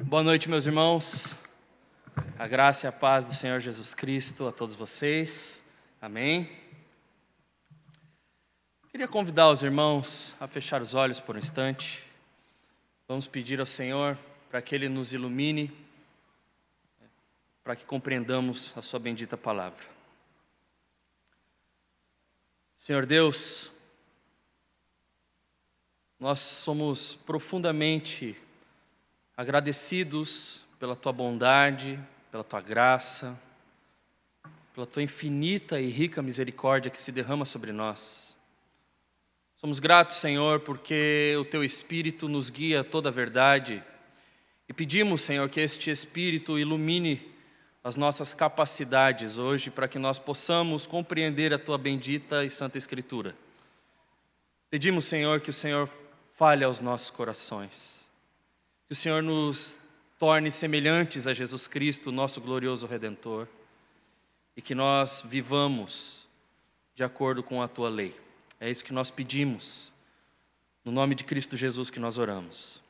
Boa noite, meus irmãos. A graça e a paz do Senhor Jesus Cristo a todos vocês. Amém. Queria convidar os irmãos a fechar os olhos por um instante. Vamos pedir ao Senhor para que Ele nos ilumine, para que compreendamos a sua bendita palavra. Senhor Deus, nós somos profundamente agradecidos pela Tua bondade, pela Tua graça, pela Tua infinita e rica misericórdia que se derrama sobre nós. Somos gratos, Senhor, porque o Teu Espírito nos guia a toda a verdade e pedimos, Senhor, que este Espírito ilumine as nossas capacidades hoje para que nós possamos compreender a Tua bendita e santa Escritura. Pedimos, Senhor, que o Senhor fale aos nossos corações. Que o Senhor nos torne semelhantes a Jesus Cristo, nosso glorioso Redentor, e que nós vivamos de acordo com a Tua lei. É isso que nós pedimos, no nome de Cristo Jesus que nós oramos.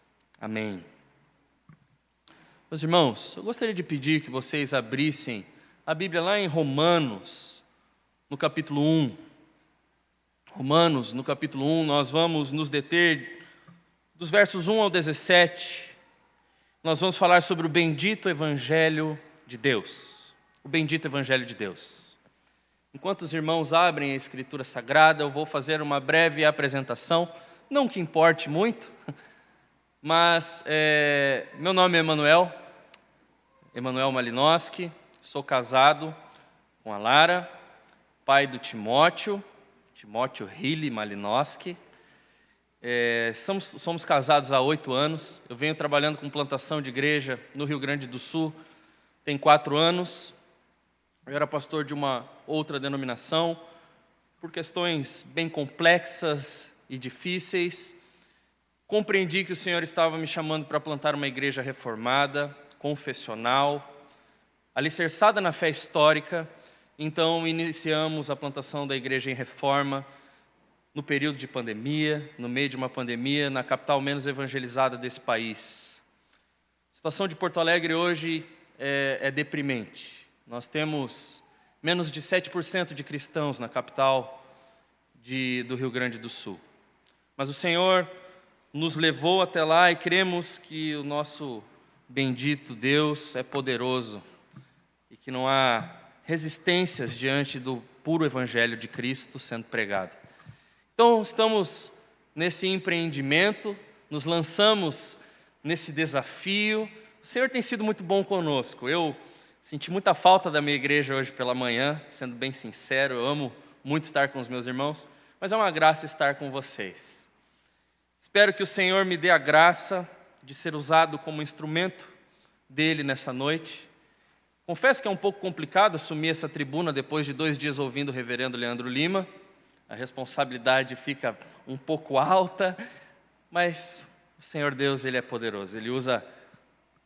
Amém. Meus irmãos, eu gostaria de pedir que vocês abrissem a Bíblia lá em Romanos, no capítulo 1. Romanos, no capítulo 1, nós vamos nos deter dos versos 1 ao 17. Nós vamos falar sobre o bendito Evangelho de Deus. O bendito Evangelho de Deus. Enquanto os irmãos abrem a Escritura Sagrada, eu vou fazer uma breve apresentação, não que importe muito, mas meu nome é Emanuel Malinowski, sou casado com a Lara, pai do Timóteo Hilly Malinowski. Somos casados há 8 anos, eu venho trabalhando com plantação de igreja no Rio Grande do Sul, tem 4 anos, eu era pastor de uma outra denominação, por questões bem complexas e difíceis, compreendi que o Senhor estava me chamando para plantar uma igreja reformada, confessional, alicerçada na fé histórica, então iniciamos a plantação da igreja em reforma, no período de pandemia, no meio de uma pandemia, na capital menos evangelizada desse país. A situação de Porto Alegre hoje é deprimente. Nós temos menos de 7% de cristãos na capital do Rio Grande do Sul. Mas o Senhor nos levou até lá e cremos que o nosso bendito Deus é poderoso e que não há resistências diante do puro Evangelho de Cristo sendo pregado. Então, estamos nesse empreendimento, nos lançamos nesse desafio. O Senhor tem sido muito bom conosco. Eu senti muita falta da minha igreja hoje pela manhã, sendo bem sincero, eu amo muito estar com os meus irmãos, mas é uma graça estar com vocês. Espero que o Senhor me dê a graça de ser usado como instrumento dEle nessa noite. Confesso que é um pouco complicado assumir essa tribuna depois de 2 dias ouvindo o reverendo Leandro Lima. A responsabilidade fica um pouco alta, mas o Senhor Deus, Ele é poderoso. Ele usa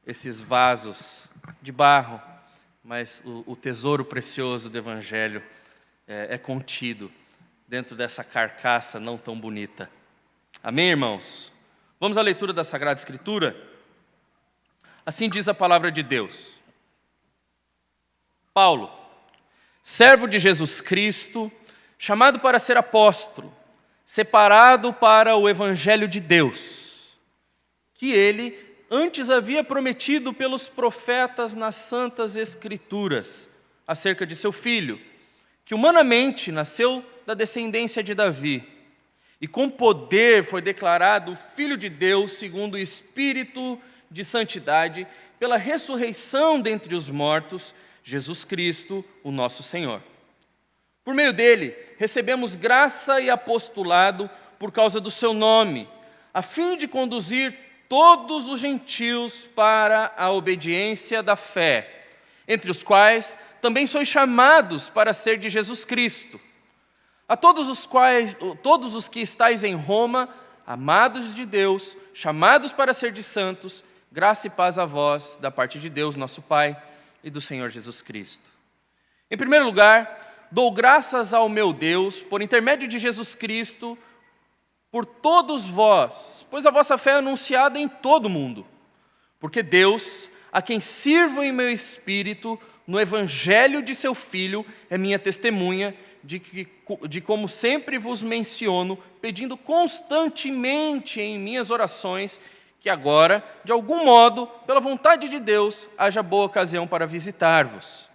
esses vasos de barro, mas o tesouro precioso do Evangelho é contido dentro dessa carcaça não tão bonita. Amém, irmãos? Vamos à leitura da Sagrada Escritura? Assim diz a palavra de Deus. Paulo, servo de Jesus Cristo, chamado para ser apóstolo, separado para o Evangelho de Deus, que Ele antes havia prometido pelos profetas nas Santas Escrituras, acerca de seu Filho, que humanamente nasceu da descendência de Davi, e com poder foi declarado Filho de Deus, segundo o Espírito de Santidade, pela ressurreição dentre os mortos, Jesus Cristo, o nosso Senhor. Por meio dele, recebemos graça e apostolado por causa do seu nome, a fim de conduzir todos os gentios para a obediência da fé, entre os quais também sois chamados para ser de Jesus Cristo. A todos os que estáis em Roma, amados de Deus, chamados para ser de santos, graça e paz a vós, da parte de Deus, nosso Pai, e do Senhor Jesus Cristo. Em primeiro lugar, dou graças ao meu Deus, por intermédio de Jesus Cristo, por todos vós, pois a vossa fé é anunciada em todo o mundo. Porque Deus, a quem sirvo em meu espírito, no evangelho de seu Filho, é minha testemunha de como sempre vos menciono, pedindo constantemente em minhas orações, que agora, de algum modo, pela vontade de Deus, haja boa ocasião para visitar-vos.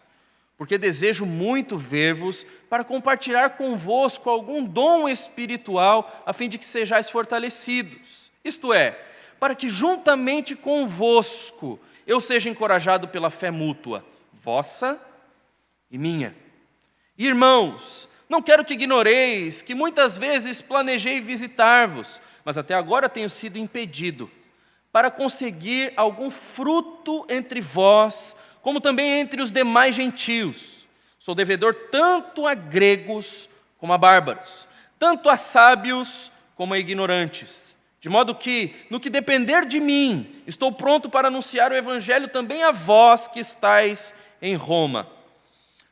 Porque desejo muito ver-vos para compartilhar convosco algum dom espiritual, a fim de que sejais fortalecidos. Isto é, para que juntamente convosco eu seja encorajado pela fé mútua, vossa e minha. Irmãos, não quero que ignoreis que muitas vezes planejei visitar-vos, mas até agora tenho sido impedido, para conseguir algum fruto entre vós, como também entre os demais gentios. Sou devedor tanto a gregos como a bárbaros, tanto a sábios como a ignorantes. De modo que, no que depender de mim, estou pronto para anunciar o evangelho também a vós que estáis em Roma.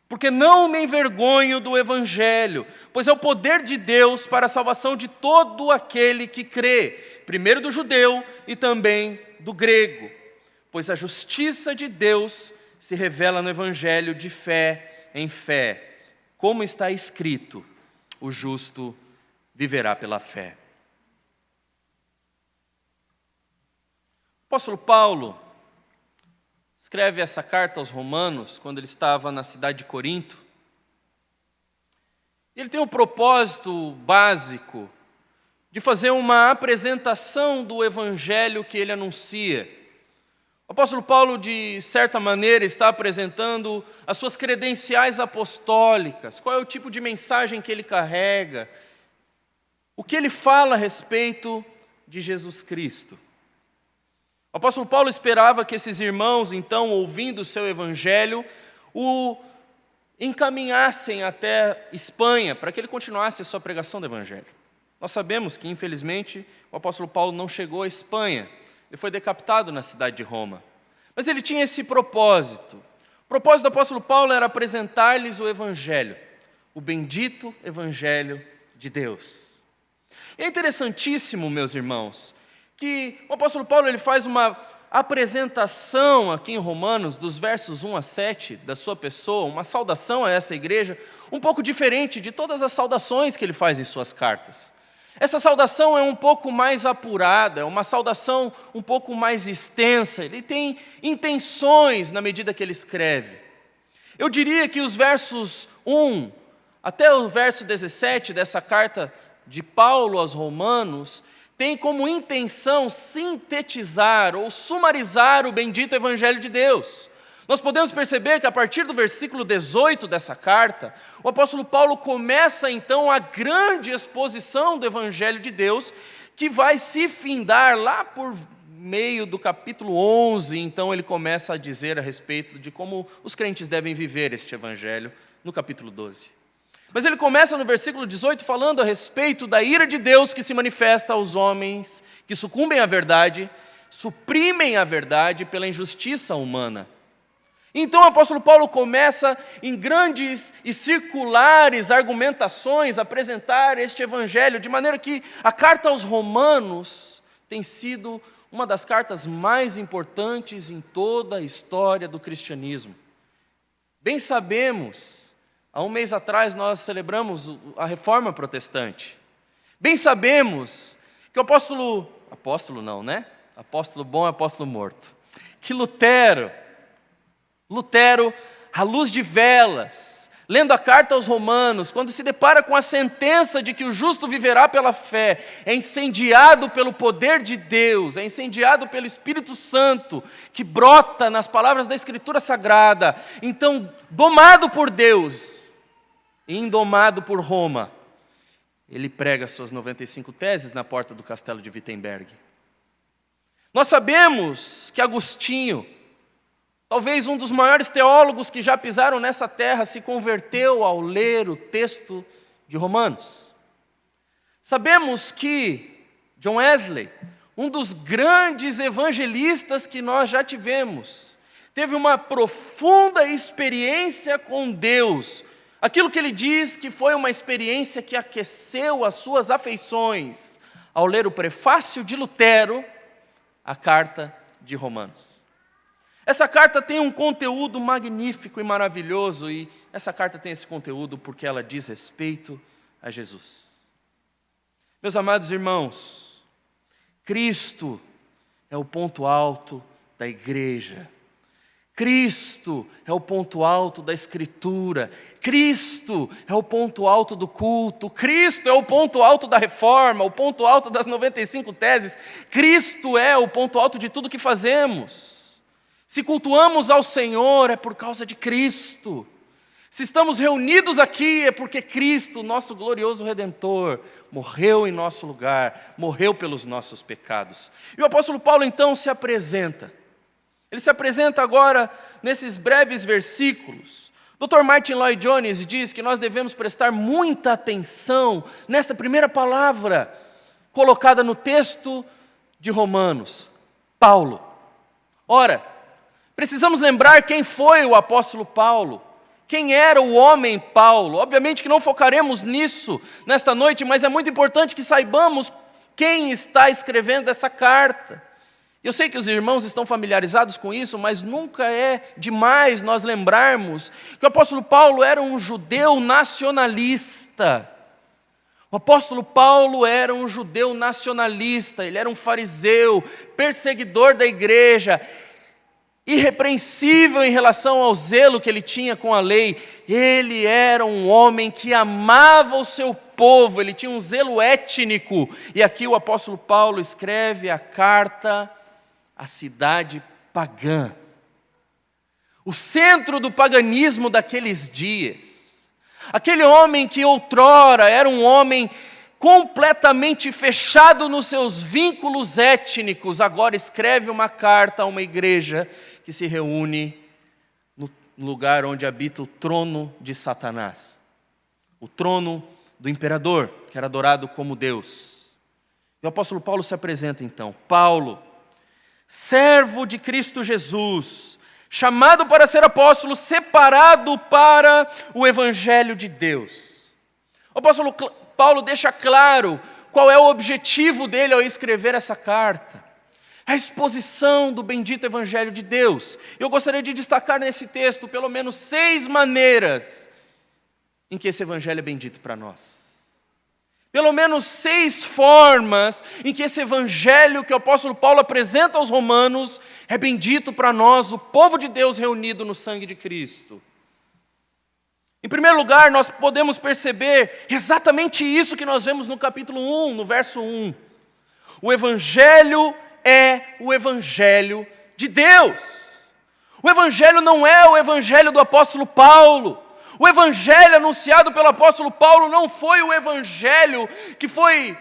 Porque não me envergonho do evangelho, pois é o poder de Deus para a salvação de todo aquele que crê, primeiro do judeu e também do grego. Pois a justiça de Deus se revela no evangelho de fé em fé, como está escrito: o justo viverá pela fé. O apóstolo Paulo escreve essa carta aos Romanos quando ele estava na cidade de Corinto. Ele tem o propósito básico de fazer uma apresentação do evangelho que ele anuncia. O apóstolo Paulo, de certa maneira, está apresentando as suas credenciais apostólicas, qual é o tipo de mensagem que ele carrega, o que ele fala a respeito de Jesus Cristo. O apóstolo Paulo esperava que esses irmãos, então, ouvindo o seu evangelho, o encaminhassem até Espanha, para que ele continuasse a sua pregação do evangelho. Nós sabemos que, infelizmente, o apóstolo Paulo não chegou à Espanha. Ele foi decapitado na cidade de Roma. Mas ele tinha esse propósito. O propósito do apóstolo Paulo era apresentar-lhes o evangelho, o bendito evangelho de Deus. E é interessantíssimo, meus irmãos, que o apóstolo Paulo ele faz uma apresentação aqui em Romanos, dos versos 1 a 7, da sua pessoa, uma saudação a essa igreja, um pouco diferente de todas as saudações que ele faz em suas cartas. Essa saudação é um pouco mais apurada, é uma saudação um pouco mais extensa, ele tem intenções na medida que ele escreve. Eu diria que os versos 1 até o verso 17 dessa carta de Paulo aos Romanos tem como intenção sintetizar ou sumarizar o bendito evangelho de Deus. Nós podemos perceber que a partir do versículo 18 dessa carta, o apóstolo Paulo começa então a grande exposição do evangelho de Deus, que vai se findar lá por meio do capítulo 11, então ele começa a dizer a respeito de como os crentes devem viver este evangelho, no capítulo 12. Mas ele começa no versículo 18 falando a respeito da ira de Deus que se manifesta aos homens que sucumbem à verdade, suprimem a verdade pela injustiça humana. Então o apóstolo Paulo começa em grandes e circulares argumentações a apresentar este evangelho, de maneira que a carta aos Romanos tem sido uma das cartas mais importantes em toda a história do cristianismo. Bem sabemos, há um mês atrás nós celebramos a Reforma Protestante. Bem sabemos que o apóstolo bom é apóstolo morto. Que Lutero, à luz de velas, lendo a carta aos Romanos, quando se depara com a sentença de que o justo viverá pela fé, é incendiado pelo poder de Deus, é incendiado pelo Espírito Santo, que brota nas palavras da Escritura Sagrada. Então, domado por Deus e indomado por Roma, ele prega suas 95 teses na porta do castelo de Wittenberg. Nós sabemos que Agostinho, talvez um dos maiores teólogos que já pisaram nessa terra, se converteu ao ler o texto de Romanos. Sabemos que John Wesley, um dos grandes evangelistas que nós já tivemos, teve uma profunda experiência com Deus. Aquilo que ele diz que foi uma experiência que aqueceu as suas afeições ao ler o prefácio de Lutero, a carta de Romanos. Essa carta tem um conteúdo magnífico e maravilhoso, e essa carta tem esse conteúdo porque ela diz respeito a Jesus. Meus amados irmãos, Cristo é o ponto alto da igreja. Cristo é o ponto alto da Escritura. Cristo é o ponto alto do culto. Cristo é o ponto alto da reforma, o ponto alto das 95 teses. Cristo é o ponto alto de tudo que fazemos. Se cultuamos ao Senhor, é por causa de Cristo. Se estamos reunidos aqui, é porque Cristo, nosso glorioso Redentor, morreu em nosso lugar, morreu pelos nossos pecados. E o apóstolo Paulo então se apresenta. Ele se apresenta agora nesses breves versículos. Dr. Martin Lloyd Jones diz que nós devemos prestar muita atenção nesta primeira palavra colocada no texto de Romanos, Paulo. Ora, precisamos lembrar quem foi o apóstolo Paulo. Quem era o homem Paulo? Obviamente que não focaremos nisso nesta noite, mas é muito importante que saibamos quem está escrevendo essa carta. Eu sei que os irmãos estão familiarizados com isso, mas nunca é demais nós lembrarmos que o apóstolo Paulo era um judeu nacionalista. O apóstolo Paulo era um judeu nacionalista, ele era um fariseu, perseguidor da igreja, irrepreensível em relação ao zelo que ele tinha com a lei. Ele era um homem que amava o seu povo, ele tinha um zelo étnico. E aqui o apóstolo Paulo escreve a carta à cidade pagã, o centro do paganismo daqueles dias. Aquele homem que outrora era um homem completamente fechado nos seus vínculos étnicos, agora escreve uma carta a uma igreja que se reúne no lugar onde habita o trono de Satanás, o trono do imperador, que era adorado como Deus. E o apóstolo Paulo se apresenta então: Paulo, servo de Cristo Jesus, chamado para ser apóstolo, separado para o evangelho de Deus. O apóstolo Paulo deixa claro qual é o objetivo dele ao escrever essa carta: a exposição do bendito evangelho de Deus. Eu gostaria de destacar nesse texto pelo menos 6 maneiras em que esse evangelho é bendito para nós. Pelo menos 6 formas em que esse evangelho que o apóstolo Paulo apresenta aos romanos é bendito para nós, o povo de Deus reunido no sangue de Cristo. Em primeiro lugar, nós podemos perceber exatamente isso que nós vemos no capítulo 1, no verso 1. O evangelho é o evangelho de Deus. O evangelho não é o evangelho do apóstolo Paulo. O evangelho anunciado pelo apóstolo Paulo não foi o evangelho que foi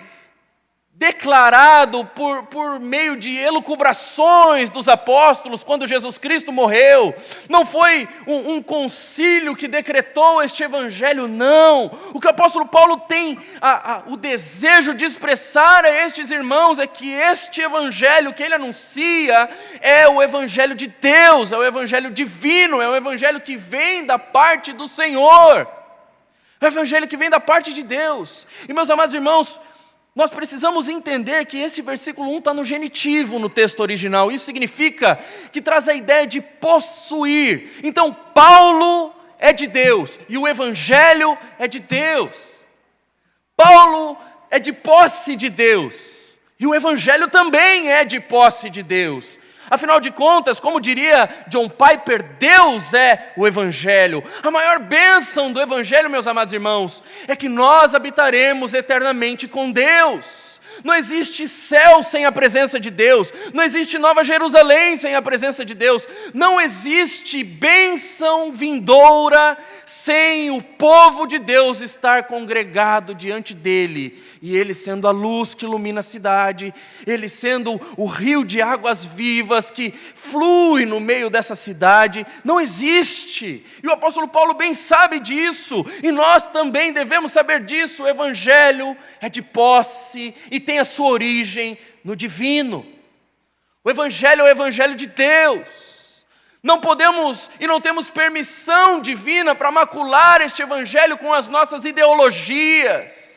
declarado por meio de elucubrações dos apóstolos quando Jesus Cristo morreu. Não foi um concílio que decretou este evangelho, não. O que o apóstolo Paulo tem o desejo de expressar a estes irmãos é que este evangelho que ele anuncia é o evangelho de Deus, é o evangelho divino, é o evangelho que vem da parte do Senhor, é o evangelho que vem da parte de Deus. E meus amados irmãos, nós precisamos entender que esse versículo 1 está no genitivo no texto original. Isso significa que traz a ideia de possuir. Então, Paulo é de Deus e o evangelho é de Deus. Paulo é de posse de Deus e o evangelho também é de posse de Deus. Afinal de contas, como diria John Piper, Deus é o evangelho. A maior bênção do evangelho, meus amados irmãos, é que nós habitaremos eternamente com Deus. Não existe céu sem a presença de Deus. Não existe Nova Jerusalém sem a presença de Deus. Não existe bênção vindoura sem o povo de Deus estar congregado diante dele. E ele sendo a luz que ilumina a cidade, ele sendo o rio de águas vivas que flui no meio dessa cidade, não existe. E o apóstolo Paulo bem sabe disso, e nós também devemos saber disso. O evangelho é de posse e tem a sua origem no divino. O evangelho é o evangelho de Deus. Não podemos e não temos permissão divina para macular este evangelho com as nossas ideologias.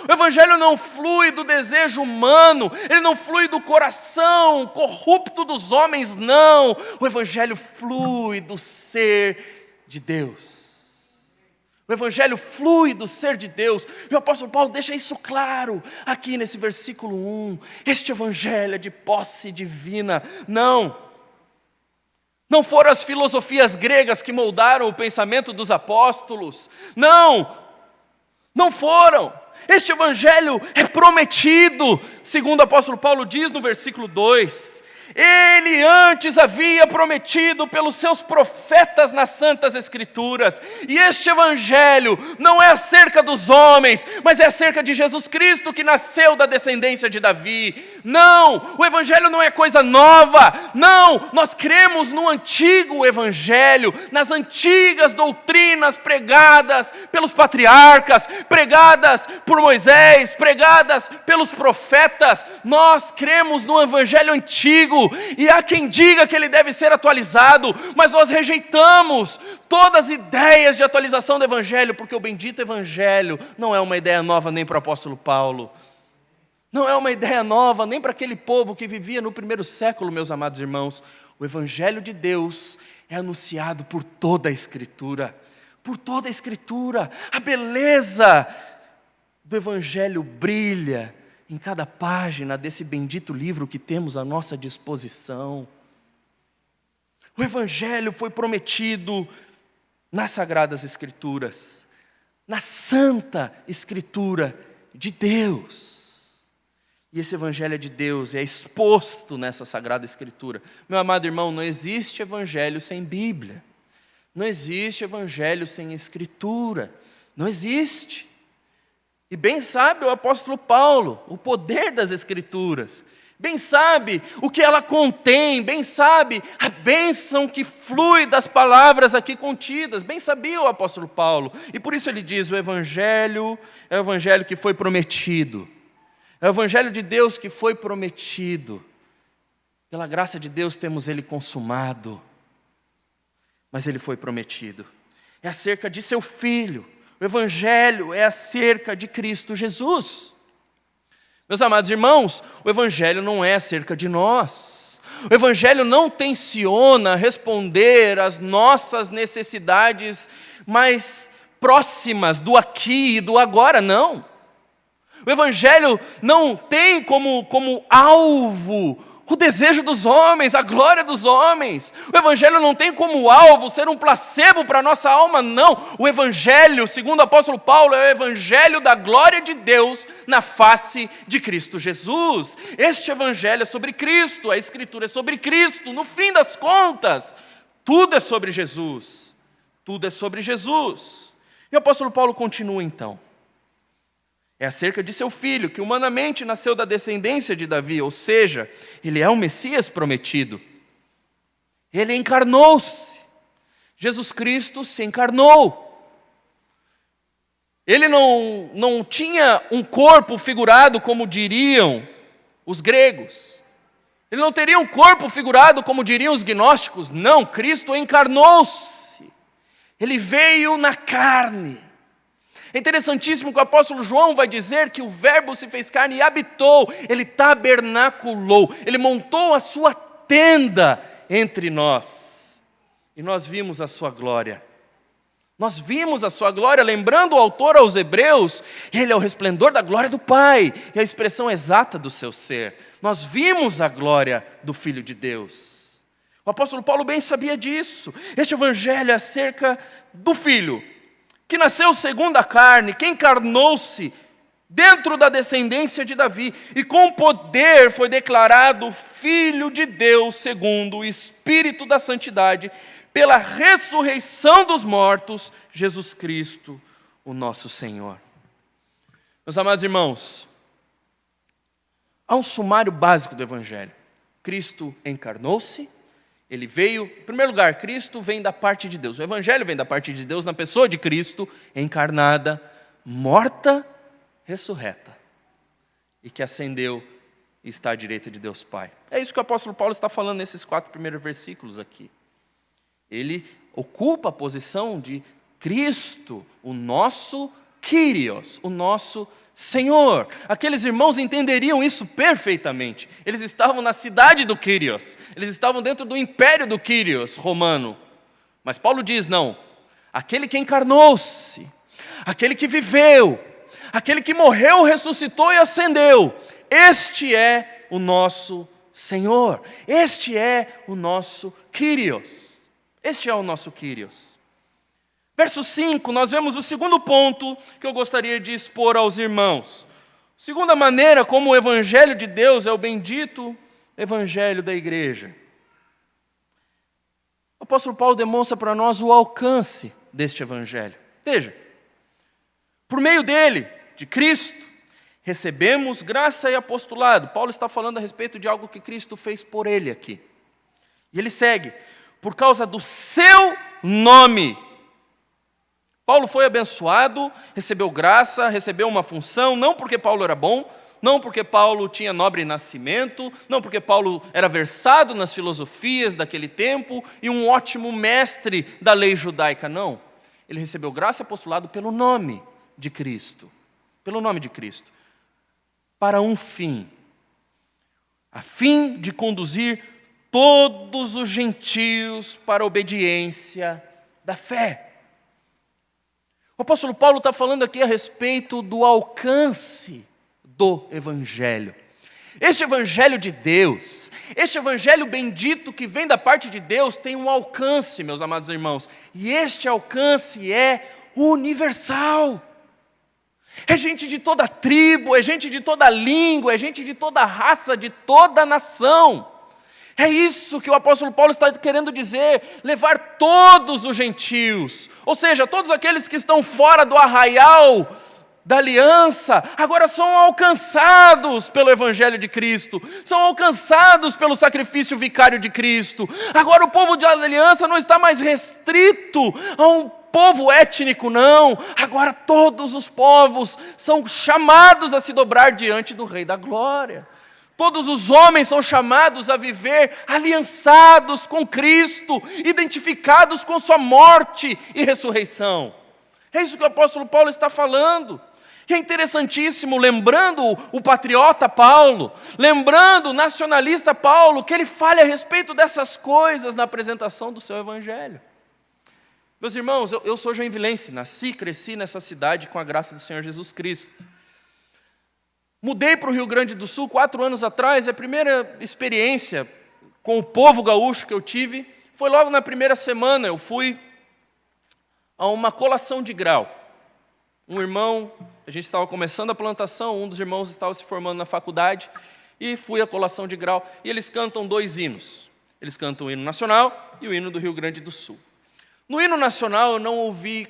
O Evangelho não flui do desejo humano, ele não flui do coração corrupto dos homens, não. O Evangelho flui do ser de Deus. O Evangelho flui do ser de Deus, e o apóstolo Paulo deixa isso claro, aqui nesse versículo 1, este Evangelho é de posse divina, não foram as filosofias gregas que moldaram o pensamento dos apóstolos, não foram, este Evangelho é prometido, segundo o apóstolo Paulo diz no versículo 2, ele antes havia prometido pelos seus profetas nas Santas Escrituras, e este Evangelho não é acerca dos homens, mas é acerca de Jesus Cristo que nasceu da descendência de Davi. Não, o Evangelho não é coisa nova, não, nós cremos no antigo Evangelho, nas antigas doutrinas pregadas pelos patriarcas, pregadas por Moisés, pregadas pelos profetas, nós cremos no Evangelho antigo, e há quem diga que ele deve ser atualizado, mas nós rejeitamos todas as ideias de atualização do Evangelho, porque o bendito Evangelho não é uma ideia nova nem para o apóstolo Paulo, não é uma ideia nova nem para aquele povo que vivia no primeiro século, meus amados irmãos. O Evangelho de Deus é anunciado por toda a Escritura, a beleza do Evangelho brilha em cada página desse bendito livro que temos à nossa disposição. O Evangelho foi prometido nas Sagradas Escrituras, na Santa Escritura de Deus. E esse Evangelho de Deus é exposto nessa Sagrada Escritura. Meu amado irmão, não existe Evangelho sem Bíblia. Não existe Evangelho sem Escritura. Não existe. E bem sabe o apóstolo Paulo, o poder das Escrituras, bem sabe o que ela contém, bem sabe a bênção que flui das palavras aqui contidas, bem sabia o apóstolo Paulo, e por isso ele diz, o Evangelho é o Evangelho que foi prometido, é o Evangelho de Deus que foi prometido, pela graça de Deus temos ele consumado, mas ele foi prometido, é acerca de seu Filho. O Evangelho é acerca de Cristo Jesus. Meus amados irmãos, o Evangelho não é acerca de nós. O Evangelho não tenciona responder às nossas necessidades mais próximas do aqui e do agora, não. O Evangelho não tem como alvo o desejo dos homens, a glória dos homens. O Evangelho não tem como alvo ser um placebo para a nossa alma, não. O Evangelho, segundo o apóstolo Paulo, é o Evangelho da glória de Deus na face de Cristo Jesus. Este Evangelho é sobre Cristo, a Escritura é sobre Cristo. No fim das contas, tudo é sobre Jesus. Tudo é sobre Jesus. E o apóstolo Paulo continua então. É acerca de seu Filho, que humanamente nasceu da descendência de Davi, ou seja, ele é o Messias prometido. Ele encarnou-se. Jesus Cristo se encarnou. Ele não tinha um corpo figurado, como diriam os gregos. Ele não teria um corpo figurado, como diriam os gnósticos. Não, Cristo encarnou-se. Ele veio na carne. É interessantíssimo que o apóstolo João vai dizer que o verbo se fez carne e habitou, ele tabernaculou, ele montou a sua tenda entre nós, e nós vimos a sua glória. Nós vimos a sua glória, lembrando o autor aos Hebreus, ele é o resplendor da glória do Pai, e a expressão exata do seu ser. Nós vimos a glória do Filho de Deus. O apóstolo Paulo bem sabia disso. Este evangelho é acerca do Filho, que nasceu segundo a carne, que encarnou-se dentro da descendência de Davi, e com poder foi declarado Filho de Deus segundo o Espírito da Santidade, pela ressurreição dos mortos, Jesus Cristo, o nosso Senhor. Meus amados irmãos, há um sumário básico do Evangelho. Cristo encarnou-se, ele veio, em primeiro lugar, Cristo vem da parte de Deus. O Evangelho vem da parte de Deus na pessoa de Cristo, encarnada, morta, ressurreta, e que ascendeu e está à direita de Deus Pai. É isso que o apóstolo Paulo está falando nesses 4 primeiros versículos aqui. Ele ocupa a posição de Cristo, o nosso Kyrios, o nosso Senhor. Aqueles irmãos entenderiam isso perfeitamente. Eles estavam na cidade do Quírios, eles estavam dentro do império do Quírios romano. Mas Paulo diz, não, aquele que encarnou-se, aquele que viveu, aquele que morreu, ressuscitou e ascendeu, este é o nosso Senhor, este é o nosso Quírios, este é o nosso Quírios. Verso 5, nós vemos o segundo ponto que eu gostaria de expor aos irmãos. Segunda maneira como o Evangelho de Deus é o bendito Evangelho da igreja. O apóstolo Paulo demonstra para nós o alcance deste Evangelho. Veja, por meio dele, de Cristo, recebemos graça e apostolado. Paulo está falando a respeito de algo que Cristo fez por ele aqui. E ele segue, por causa do seu nome. Paulo foi abençoado, recebeu graça, recebeu uma função, não porque Paulo era bom, não porque Paulo tinha nobre nascimento, não porque Paulo era versado nas filosofias daquele tempo e um ótimo mestre da lei judaica, não. Ele recebeu graça e apostolado pelo nome de Cristo, pelo nome de Cristo, para um fim, a fim de conduzir todos os gentios para a obediência da fé. O apóstolo Paulo está falando aqui a respeito do alcance do Evangelho. Este Evangelho de Deus, este Evangelho bendito que vem da parte de Deus, tem um alcance, meus amados irmãos, e este alcance é universal. É gente de toda tribo, é gente de toda língua, é gente de toda raça, de toda nação. É isso que o apóstolo Paulo está querendo dizer, levar todos os gentios, ou seja, todos aqueles que estão fora do arraial da aliança, agora são alcançados pelo Evangelho de Cristo, são alcançados pelo sacrifício vicário de Cristo. Agora o povo de aliança não está mais restrito a um povo étnico, não. Agora todos os povos são chamados a se dobrar diante do Rei da Glória. Todos os homens são chamados a viver aliançados com Cristo, identificados com sua morte e ressurreição. É isso que o apóstolo Paulo está falando. E é interessantíssimo, lembrando o patriota Paulo, lembrando o nacionalista Paulo, que ele fale a respeito dessas coisas na apresentação do seu evangelho. Meus irmãos, eu sou joinvilense, nasci e cresci nessa cidade com a graça do Senhor Jesus Cristo. Mudei para o Rio Grande do Sul 4 anos atrás, e a primeira experiência com o povo gaúcho que eu tive foi logo na primeira semana. Eu fui a uma colação de grau. Um irmão, a gente estava começando a plantação, um dos irmãos estava se formando na faculdade, e fui à colação de grau, e eles cantam 2 hinos. Eles cantam o hino nacional e o hino do Rio Grande do Sul. No hino nacional eu não ouvi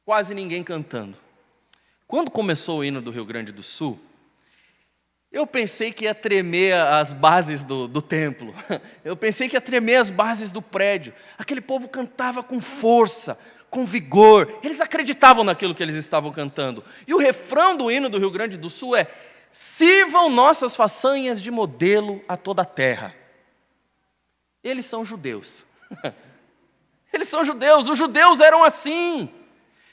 quase ninguém cantando. Quando começou o hino do Rio Grande do Sul, eu pensei que ia tremer as bases do templo. Eu pensei que ia tremer as bases do prédio. Aquele povo cantava com força, com vigor. Eles acreditavam naquilo que eles estavam cantando. E o refrão do hino do Rio Grande do Sul é: sirvam nossas façanhas de modelo a toda a terra. Eles são judeus. Eles são judeus. Os judeus eram assim.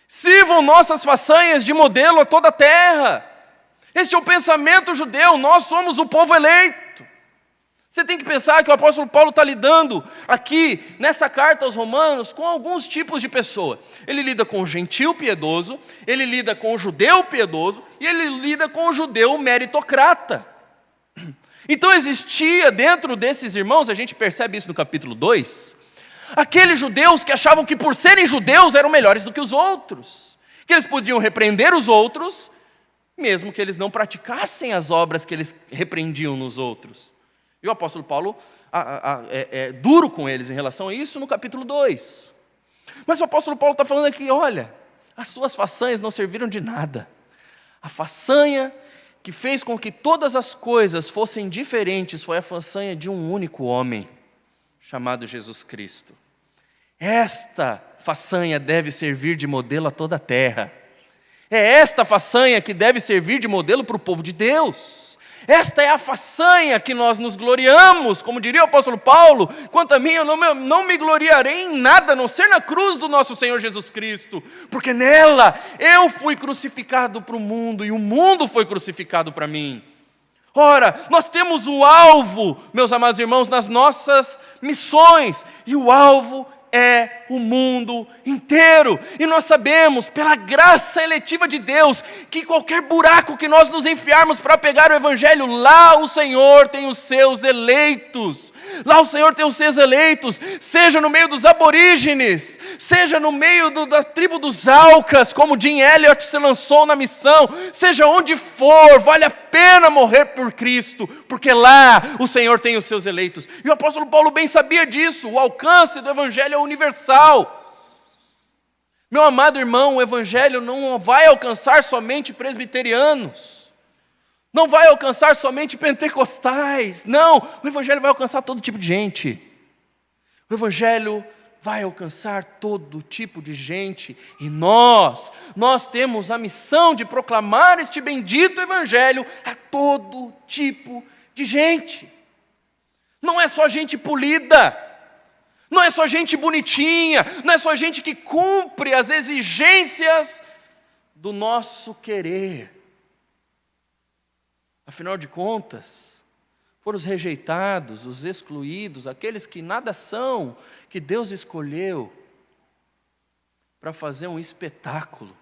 Sirvam nossas façanhas de modelo a toda a terra. Este é o pensamento judeu, nós somos o povo eleito. Você tem que pensar que o apóstolo Paulo está lidando aqui, nessa carta aos Romanos, com alguns tipos de pessoa. Ele lida com o gentil piedoso, ele lida com o judeu piedoso, e ele lida com o judeu meritocrata. Então existia dentro desses irmãos, a gente percebe isso no capítulo 2, aqueles judeus que achavam que por serem judeus eram melhores do que os outros, que eles podiam repreender os outros, mesmo que eles não praticassem as obras que eles repreendiam nos outros. E o apóstolo Paulo é duro com eles em relação a isso no capítulo 2. Mas o apóstolo Paulo está falando aqui, olha, as suas façanhas não serviram de nada. A façanha que fez com que todas as coisas fossem diferentes foi a façanha de um único homem, chamado Jesus Cristo. Esta façanha deve servir de modelo a toda a terra. É esta façanha que deve servir de modelo para o povo de Deus. Esta é a façanha que nós nos gloriamos, como diria o apóstolo Paulo: quanto a mim, eu não me gloriarei em nada, a não ser na cruz do nosso Senhor Jesus Cristo, porque nela eu fui crucificado para o mundo, e o mundo foi crucificado para mim. Ora, nós temos o alvo, meus amados irmãos, nas nossas missões, e o alvo é o mundo inteiro. E nós sabemos, pela graça eletiva de Deus, que qualquer buraco que nós nos enfiarmos para pegar o Evangelho, lá o Senhor tem os seus eleitos. Lá o Senhor tem os seus eleitos, seja no meio dos aborígenes, seja no meio da tribo dos Aucas, como Jim Elliot se lançou na missão, seja onde for, vale a pena morrer por Cristo, porque lá o Senhor tem os seus eleitos. E o apóstolo Paulo bem sabia disso, o alcance do Evangelho é universal. Meu amado irmão, o Evangelho não vai alcançar somente presbiterianos, não vai alcançar somente pentecostais, não, o Evangelho vai alcançar todo tipo de gente. O Evangelho vai alcançar todo tipo de gente, e nós temos a missão de proclamar este bendito Evangelho a todo tipo de gente. Não é só gente polida, não é só gente bonitinha, não é só gente que cumpre as exigências do nosso querer. Afinal de contas, foram os rejeitados, os excluídos, aqueles que nada são, que Deus escolheu para fazer um espetáculo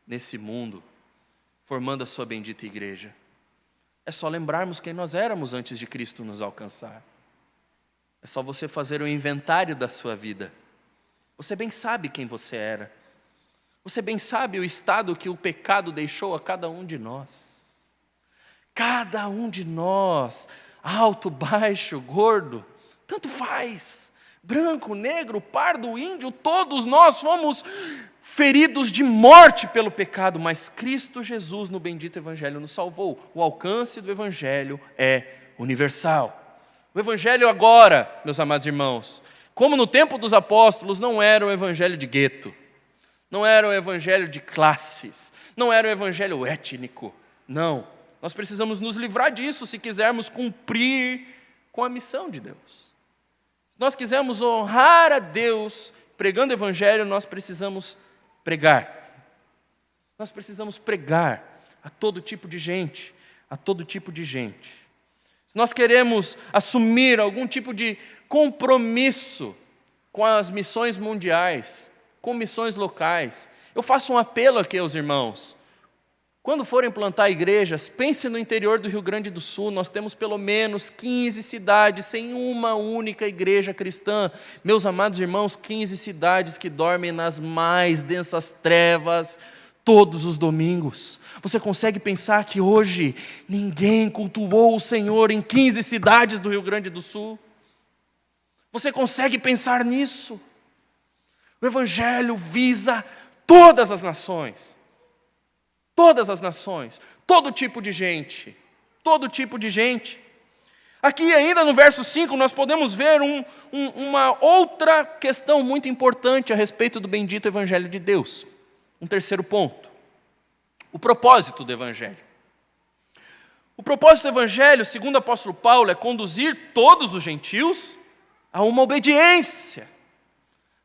nesse mundo, formando a sua bendita igreja. É só lembrarmos quem nós éramos antes de Cristo nos alcançar. É só você fazer um inventário da sua vida. Você bem sabe quem você era. Você bem sabe o estado que o pecado deixou a cada um de nós. Cada um de nós, alto, baixo, gordo, tanto faz, branco, negro, pardo, índio, todos nós fomos feridos de morte pelo pecado, mas Cristo Jesus no bendito Evangelho nos salvou. O alcance do Evangelho é universal. O Evangelho agora, meus amados irmãos, como no tempo dos apóstolos, não era um Evangelho de gueto, não era um Evangelho de classes, não era um Evangelho étnico, não. Nós precisamos nos livrar disso se quisermos cumprir com a missão de Deus. Se nós quisermos honrar a Deus pregando o Evangelho, nós precisamos pregar. Nós precisamos pregar a todo tipo de gente, a todo tipo de gente. Se nós queremos assumir algum tipo de compromisso com as missões mundiais, com missões locais, eu faço um apelo aqui aos irmãos. Quando forem plantar igrejas, pense no interior do Rio Grande do Sul, nós temos pelo menos 15 cidades sem uma única igreja cristã. Meus amados irmãos, 15 cidades que dormem nas mais densas trevas todos os domingos. Você consegue pensar que hoje ninguém cultuou o Senhor em 15 cidades do Rio Grande do Sul? Você consegue pensar nisso? O Evangelho visa todas as nações. Todas as nações, todo tipo de gente, todo tipo de gente. Aqui ainda no verso 5 nós podemos ver uma outra questão muito importante a respeito do bendito Evangelho de Deus. Um terceiro ponto, o propósito do Evangelho. O propósito do Evangelho, segundo o apóstolo Paulo, é conduzir todos os gentios a uma obediência.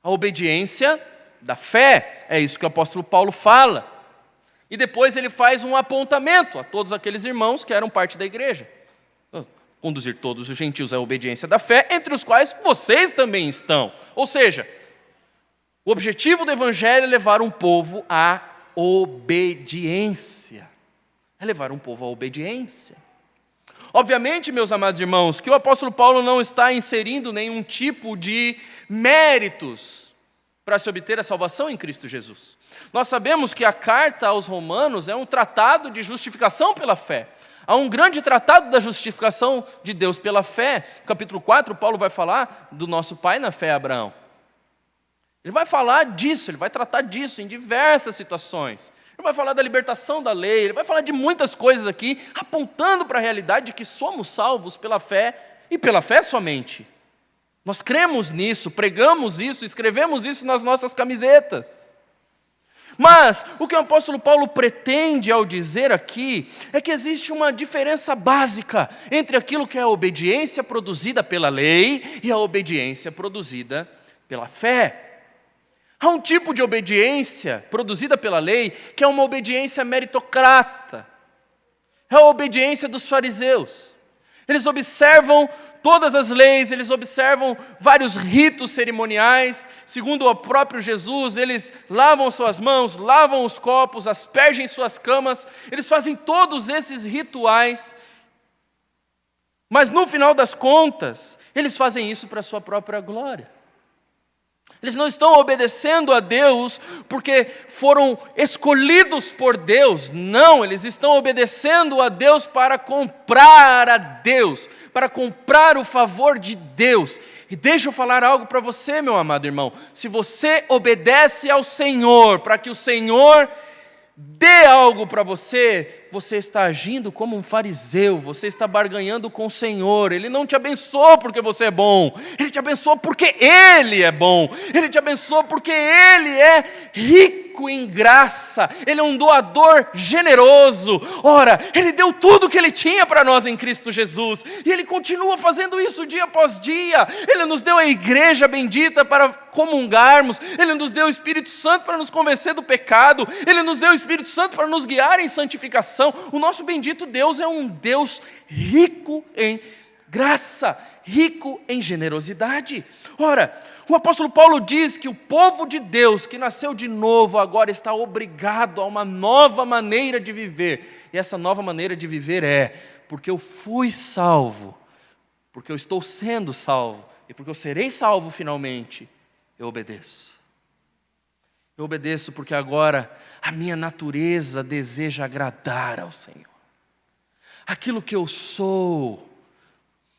A obediência da fé, é isso que o apóstolo Paulo fala. E depois ele faz um apontamento a todos aqueles irmãos que eram parte da igreja. Conduzir todos os gentios à obediência da fé, entre os quais vocês também estão. Ou seja, o objetivo do Evangelho é levar um povo à obediência. É levar um povo à obediência. Obviamente, meus amados irmãos, que o apóstolo Paulo não está inserindo nenhum tipo de méritos para se obter a salvação em Cristo Jesus. Nós sabemos que a carta aos Romanos é um tratado de justificação pela fé. Há um grande tratado da justificação de Deus pela fé. No capítulo 4, Paulo vai falar do nosso pai na fé, Abraão. Ele vai falar disso, ele vai tratar disso em diversas situações. Ele vai falar da libertação da lei, ele vai falar de muitas coisas aqui, apontando para a realidade de que somos salvos pela fé, e pela fé somente. Nós cremos nisso, pregamos isso, escrevemos isso nas nossas camisetas. Mas o que o apóstolo Paulo pretende ao dizer aqui é que existe uma diferença básica entre aquilo que é a obediência produzida pela lei e a obediência produzida pela fé. Há um tipo de obediência produzida pela lei que é uma obediência meritocrata. É a obediência dos fariseus. Eles observam todas as leis, eles observam vários ritos cerimoniais. Segundo o próprio Jesus, eles lavam suas mãos, lavam os copos, aspergem suas camas. Eles fazem todos esses rituais. Mas no final das contas, eles fazem isso para a sua própria glória. Eles não estão obedecendo a Deus porque foram escolhidos por Deus. Não, eles estão obedecendo a Deus para comprar a Deus, para comprar o favor de Deus. E deixa eu falar algo para você, meu amado irmão. Se você obedece ao Senhor para que o Senhor dê algo para você, você está agindo como um fariseu, você está barganhando com o Senhor. Ele não te abençoou porque você é bom, Ele te abençoou porque Ele é bom, Ele te abençoou porque Ele é rico em graça, Ele é um doador generoso. Ora, Ele deu tudo o que Ele tinha para nós em Cristo Jesus, e Ele continua fazendo isso dia após dia. Ele nos deu a igreja bendita para comungarmos, Ele nos deu o Espírito Santo para nos convencer do pecado, Ele nos deu o Espírito Santo para nos guiar em santificação. O nosso bendito Deus é um Deus rico em graça, rico em generosidade. Ora, o apóstolo Paulo diz que o povo de Deus que nasceu de novo agora está obrigado a uma nova maneira de viver. E essa nova maneira de viver é: porque eu fui salvo, porque eu estou sendo salvo e porque eu serei salvo finalmente, eu obedeço. Eu obedeço porque agora a minha natureza deseja agradar ao Senhor. Aquilo que eu sou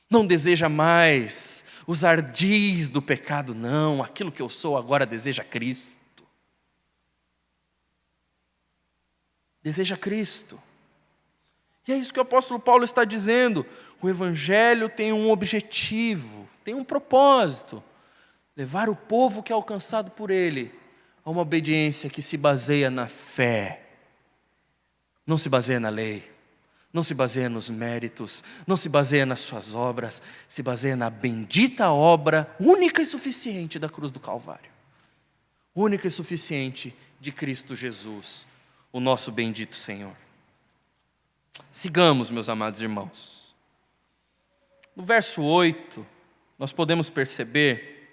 não deseja mais os ardis do pecado, não. Aquilo que eu sou agora deseja Cristo. Deseja Cristo. E é isso que o apóstolo Paulo está dizendo. O Evangelho tem um objetivo, tem um propósito: levar o povo que é alcançado por Ele a uma obediência que se baseia na fé. Não se baseia na lei, não se baseia nos méritos, não se baseia nas suas obras, se baseia na bendita obra única e suficiente da cruz do Calvário. Única e suficiente de Cristo Jesus, o nosso bendito Senhor. Sigamos, meus amados irmãos. No verso 8, nós podemos perceber,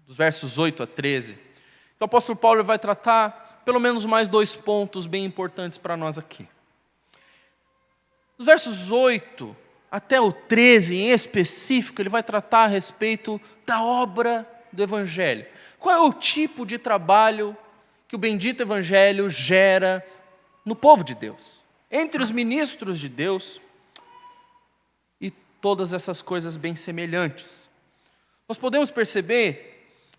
dos versos 8 a 13, que o apóstolo Paulo vai tratar pelo menos mais 2 pontos bem importantes para nós aqui. Dos versos 8 até o 13 em específico, ele vai tratar a respeito da obra do Evangelho. Qual é o tipo de trabalho que o bendito Evangelho gera no povo de Deus, entre os ministros de Deus, e todas essas coisas bem semelhantes. Nós podemos perceber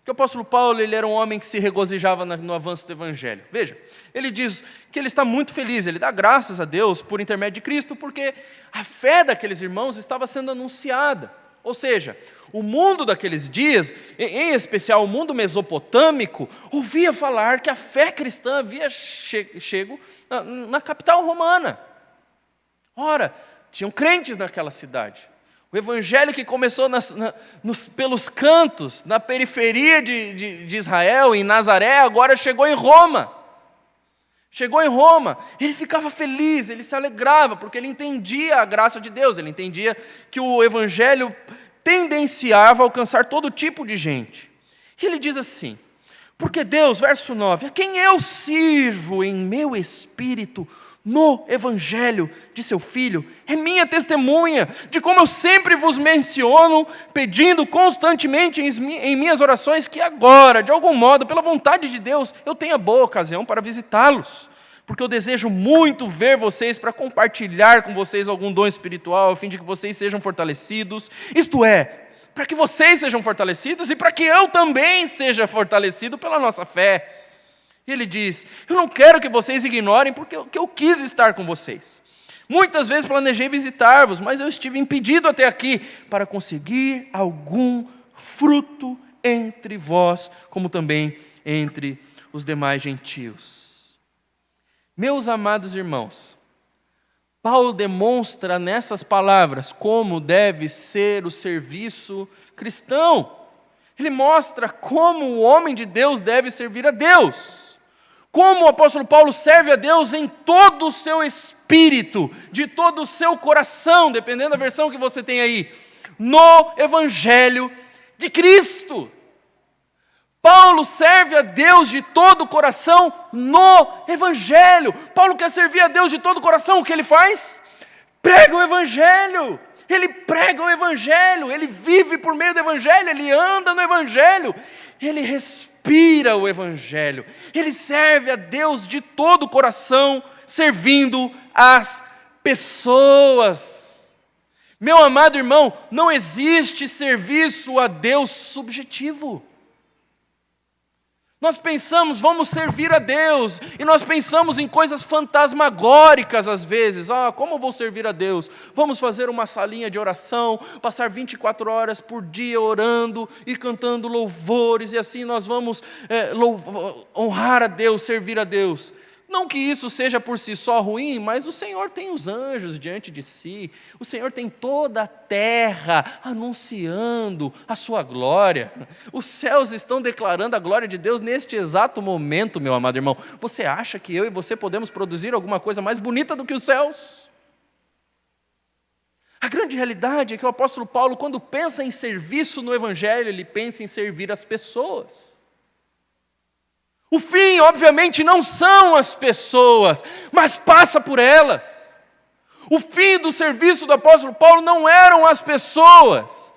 que o apóstolo Paulo, ele era um homem que se regozijava no avanço do Evangelho. Veja, ele diz que ele está muito feliz, ele dá graças a Deus por intermédio de Cristo, porque a fé daqueles irmãos estava sendo anunciada. Ou seja, o mundo daqueles dias, em especial o mundo mesopotâmico, ouvia falar que a fé cristã havia chego na capital romana. Ora, tinham crentes naquela cidade. O evangelho que começou pelos cantos, na periferia de Israel, em Nazaré, agora chegou em Roma. Chegou em Roma, ele ficava feliz, ele se alegrava, porque ele entendia a graça de Deus, ele entendia que o evangelho tendenciava a alcançar todo tipo de gente. E ele diz assim: porque Deus, verso 9, a quem eu sirvo em meu espírito, no Evangelho de seu Filho, é minha testemunha de como eu sempre vos menciono, pedindo constantemente em minhas orações que agora, de algum modo, pela vontade de Deus, eu tenha boa ocasião para visitá-los, porque eu desejo muito ver vocês para compartilhar com vocês algum dom espiritual, a fim de que vocês sejam fortalecidos, isto é, para que vocês sejam fortalecidos e para que eu também seja fortalecido pela nossa fé. E ele diz: eu não quero que vocês ignorem, porque eu quis estar com vocês. Muitas vezes planejei visitar-vos, mas eu estive impedido até aqui, para conseguir algum fruto entre vós, como também entre os demais gentios. Meus amados irmãos, Paulo demonstra nessas palavras como deve ser o serviço cristão. Ele mostra como o homem de Deus deve servir a Deus. Como o apóstolo Paulo serve a Deus em todo o seu espírito, de todo o seu coração, dependendo da versão que você tem aí, no Evangelho de Cristo. Paulo serve a Deus de todo o coração no Evangelho. Paulo quer servir a Deus de todo o coração, o que ele faz? Prega o Evangelho. Ele prega o Evangelho, ele vive por meio do Evangelho, ele anda no Evangelho, ele respira o Evangelho, ele serve a Deus de todo o coração, servindo as pessoas. Meu amado irmão, não existe serviço a Deus subjetivo. Nós pensamos, vamos servir a Deus, e nós pensamos em coisas fantasmagóricas às vezes. Como eu vou servir a Deus? Vamos fazer uma salinha de oração, passar 24 horas por dia orando e cantando louvores, e assim nós vamos honrar a Deus, servir a Deus. Não que isso seja por si só ruim, mas o Senhor tem os anjos diante de si, o Senhor tem toda a terra anunciando a sua glória, os céus estão declarando a glória de Deus neste exato momento, meu amado irmão. Você acha que eu e você podemos produzir alguma coisa mais bonita do que os céus? A grande realidade é que o apóstolo Paulo, quando pensa em serviço no Evangelho, ele pensa em servir as pessoas. O fim, obviamente, não são as pessoas, mas passa por elas. O fim do serviço do apóstolo Paulo não eram as pessoas,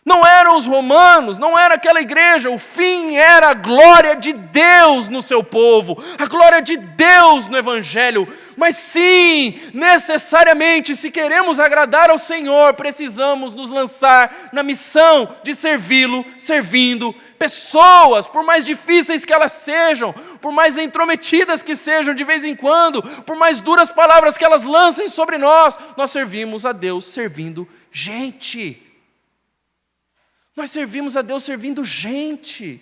não eram os romanos, não era aquela igreja. O fim era a glória de Deus no seu povo, a glória de Deus no Evangelho. Mas sim, necessariamente, se queremos agradar ao Senhor, precisamos nos lançar na missão de servi-lo, servindo pessoas, por mais difíceis que elas sejam, por mais intrometidas que sejam de vez em quando, por mais duras palavras que elas lancem sobre nós servimos a Deus servindo gente. Nós servimos a Deus servindo gente.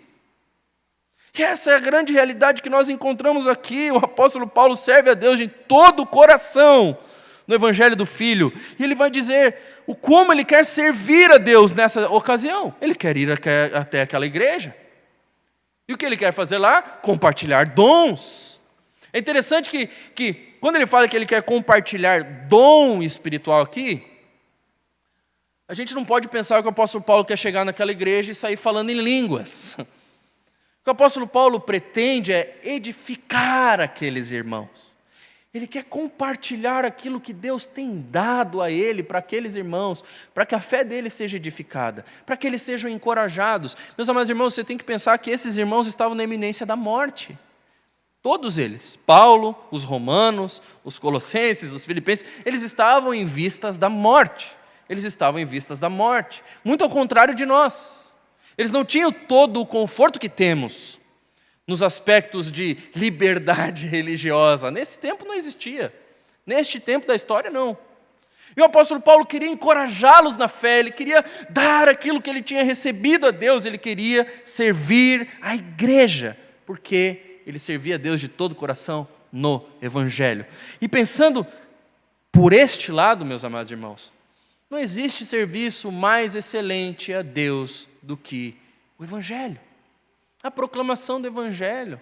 E essa é a grande realidade que nós encontramos aqui. O apóstolo Paulo serve a Deus de todo o coração no Evangelho do Filho. E ele vai dizer como ele quer servir a Deus nessa ocasião. Ele quer ir até aquela igreja. E o que ele quer fazer lá? Compartilhar dons. É interessante que quando ele fala que ele quer compartilhar dom espiritual aqui, a gente não pode pensar que o apóstolo Paulo quer chegar naquela igreja e sair falando em línguas. O que o apóstolo Paulo pretende é edificar aqueles irmãos. Ele quer compartilhar aquilo que Deus tem dado a ele, para aqueles irmãos, para que a fé deles seja edificada, para que eles sejam encorajados. Meus amados irmãos, você tem que pensar que esses irmãos estavam na iminência da morte. Todos eles, Paulo, os romanos, os colossenses, os filipenses, eles estavam em vistas da morte. Eles estavam em vistas da morte, muito ao contrário de nós. Eles não tinham todo o conforto que temos nos aspectos de liberdade religiosa. Nesse tempo não existia, neste tempo da história não. E o apóstolo Paulo queria encorajá-los na fé, ele queria dar aquilo que ele tinha recebido a Deus, ele queria servir a igreja, porque ele servia a Deus de todo o coração no Evangelho. E pensando por este lado, meus amados irmãos, não existe serviço mais excelente a Deus do que o Evangelho, a proclamação do Evangelho.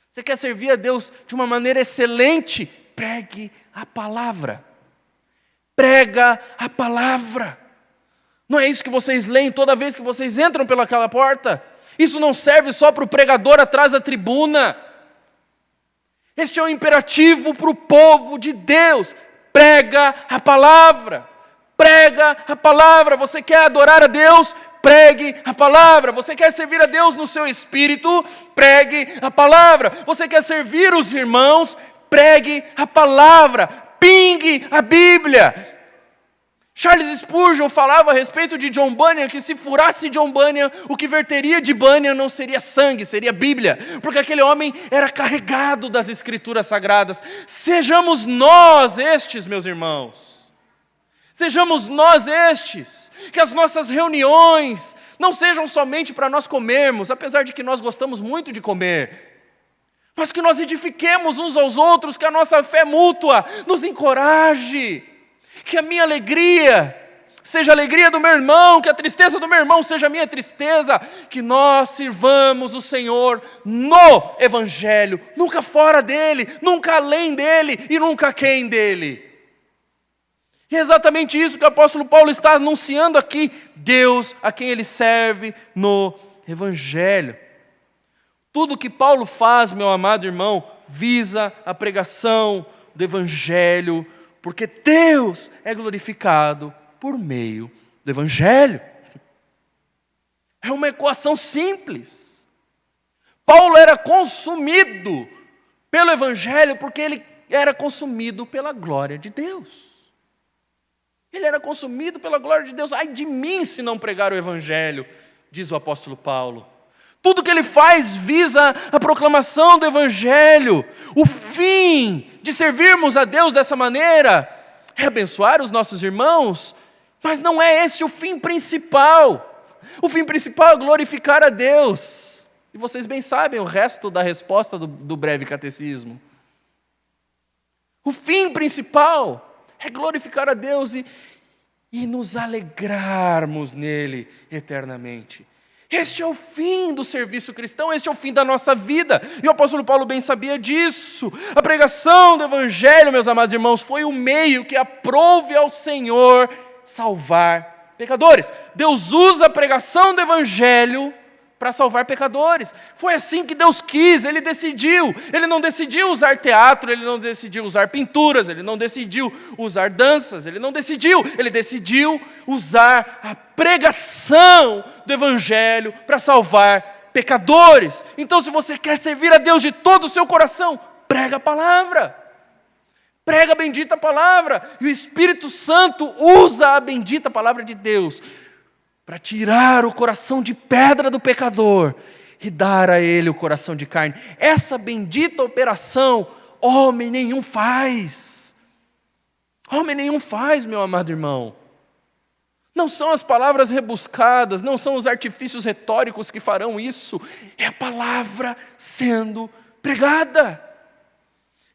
Você quer servir a Deus de uma maneira excelente? Pregue a palavra. Prega a palavra. Não é isso que vocês leem toda vez que vocês entram pelaquela porta? Isso não serve só para o pregador atrás da tribuna. Este é um imperativo para o povo de Deus. Prega a palavra. Prega a palavra. Você quer adorar a Deus? Pregue a palavra. Você quer servir a Deus no seu espírito? Pregue a palavra. Você quer servir os irmãos? Pregue a palavra. Pingue a Bíblia. Charles Spurgeon falava a respeito de John Bunyan que se furasse John Bunyan, o que verteria de Bunyan não seria sangue, seria Bíblia, porque aquele homem era carregado das Escrituras Sagradas. Sejamos nós estes, meus irmãos. Sejamos nós estes, que as nossas reuniões não sejam somente para nós comermos, apesar de que nós gostamos muito de comer, mas que nós edifiquemos uns aos outros, que a nossa fé mútua nos encoraje, que a minha alegria seja a alegria do meu irmão, que a tristeza do meu irmão seja a minha tristeza, que nós sirvamos o Senhor no Evangelho, nunca fora dele, nunca além dele e nunca aquém dele. E é exatamente isso que o apóstolo Paulo está anunciando aqui, Deus a quem ele serve no Evangelho. Tudo que Paulo faz, meu amado irmão, visa a pregação do Evangelho, porque Deus é glorificado por meio do Evangelho. É uma equação simples. Paulo era consumido pelo Evangelho porque ele era consumido pela glória de Deus. Ele era consumido pela glória de Deus. Ai de mim se não pregar o Evangelho, diz o apóstolo Paulo. Tudo que ele faz visa a proclamação do Evangelho. O fim de servirmos a Deus dessa maneira é abençoar os nossos irmãos, mas não é esse o fim principal. O fim principal é glorificar a Deus. E vocês bem sabem o resto da resposta do breve catecismo. O fim principal é glorificar a Deus e nos alegrarmos nele eternamente. Este é o fim do serviço cristão, este é o fim da nossa vida. E o apóstolo Paulo bem sabia disso. A pregação do Evangelho, meus amados irmãos, foi o meio que aprove ao Senhor salvar pecadores. Deus usa a pregação do Evangelho para salvar pecadores. Foi assim que Deus quis, Ele decidiu. Ele não decidiu usar teatro, Ele não decidiu usar pinturas, Ele não decidiu usar danças, Ele decidiu usar a pregação do Evangelho para salvar pecadores. Então, se você quer servir a Deus de todo o seu coração, prega a palavra. Prega a bendita palavra. E o Espírito Santo usa a bendita palavra de Deus para tirar o coração de pedra do pecador e dar a ele o coração de carne. Essa bendita operação, homem nenhum faz. Homem nenhum faz, meu amado irmão. Não são as palavras rebuscadas, não são os artifícios retóricos que farão isso. É a palavra sendo pregada.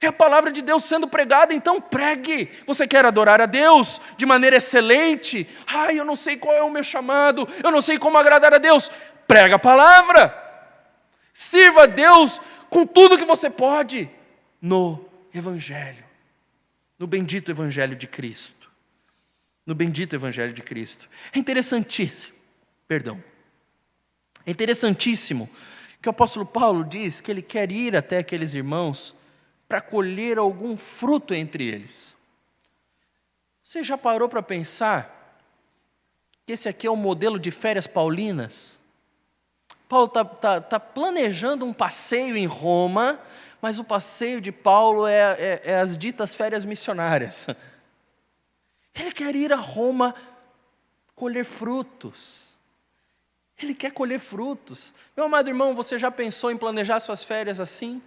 É a palavra de Deus sendo pregada, então pregue. Você quer adorar a Deus de maneira excelente? Ai, eu não sei qual é o meu chamado, eu não sei como agradar a Deus. Prega a palavra. Sirva a Deus com tudo que você pode no Evangelho. No bendito Evangelho de Cristo. No bendito Evangelho de Cristo. É interessantíssimo que o apóstolo Paulo diz que ele quer ir até aqueles irmãos para colher algum fruto entre eles. Você já parou para pensar que esse aqui é o modelo de férias paulinas? Paulo está planejando um passeio em Roma, mas o passeio de Paulo é as ditas férias missionárias. Ele quer ir a Roma colher frutos. Ele quer colher frutos. Meu amado irmão, você já pensou em planejar suas férias assim?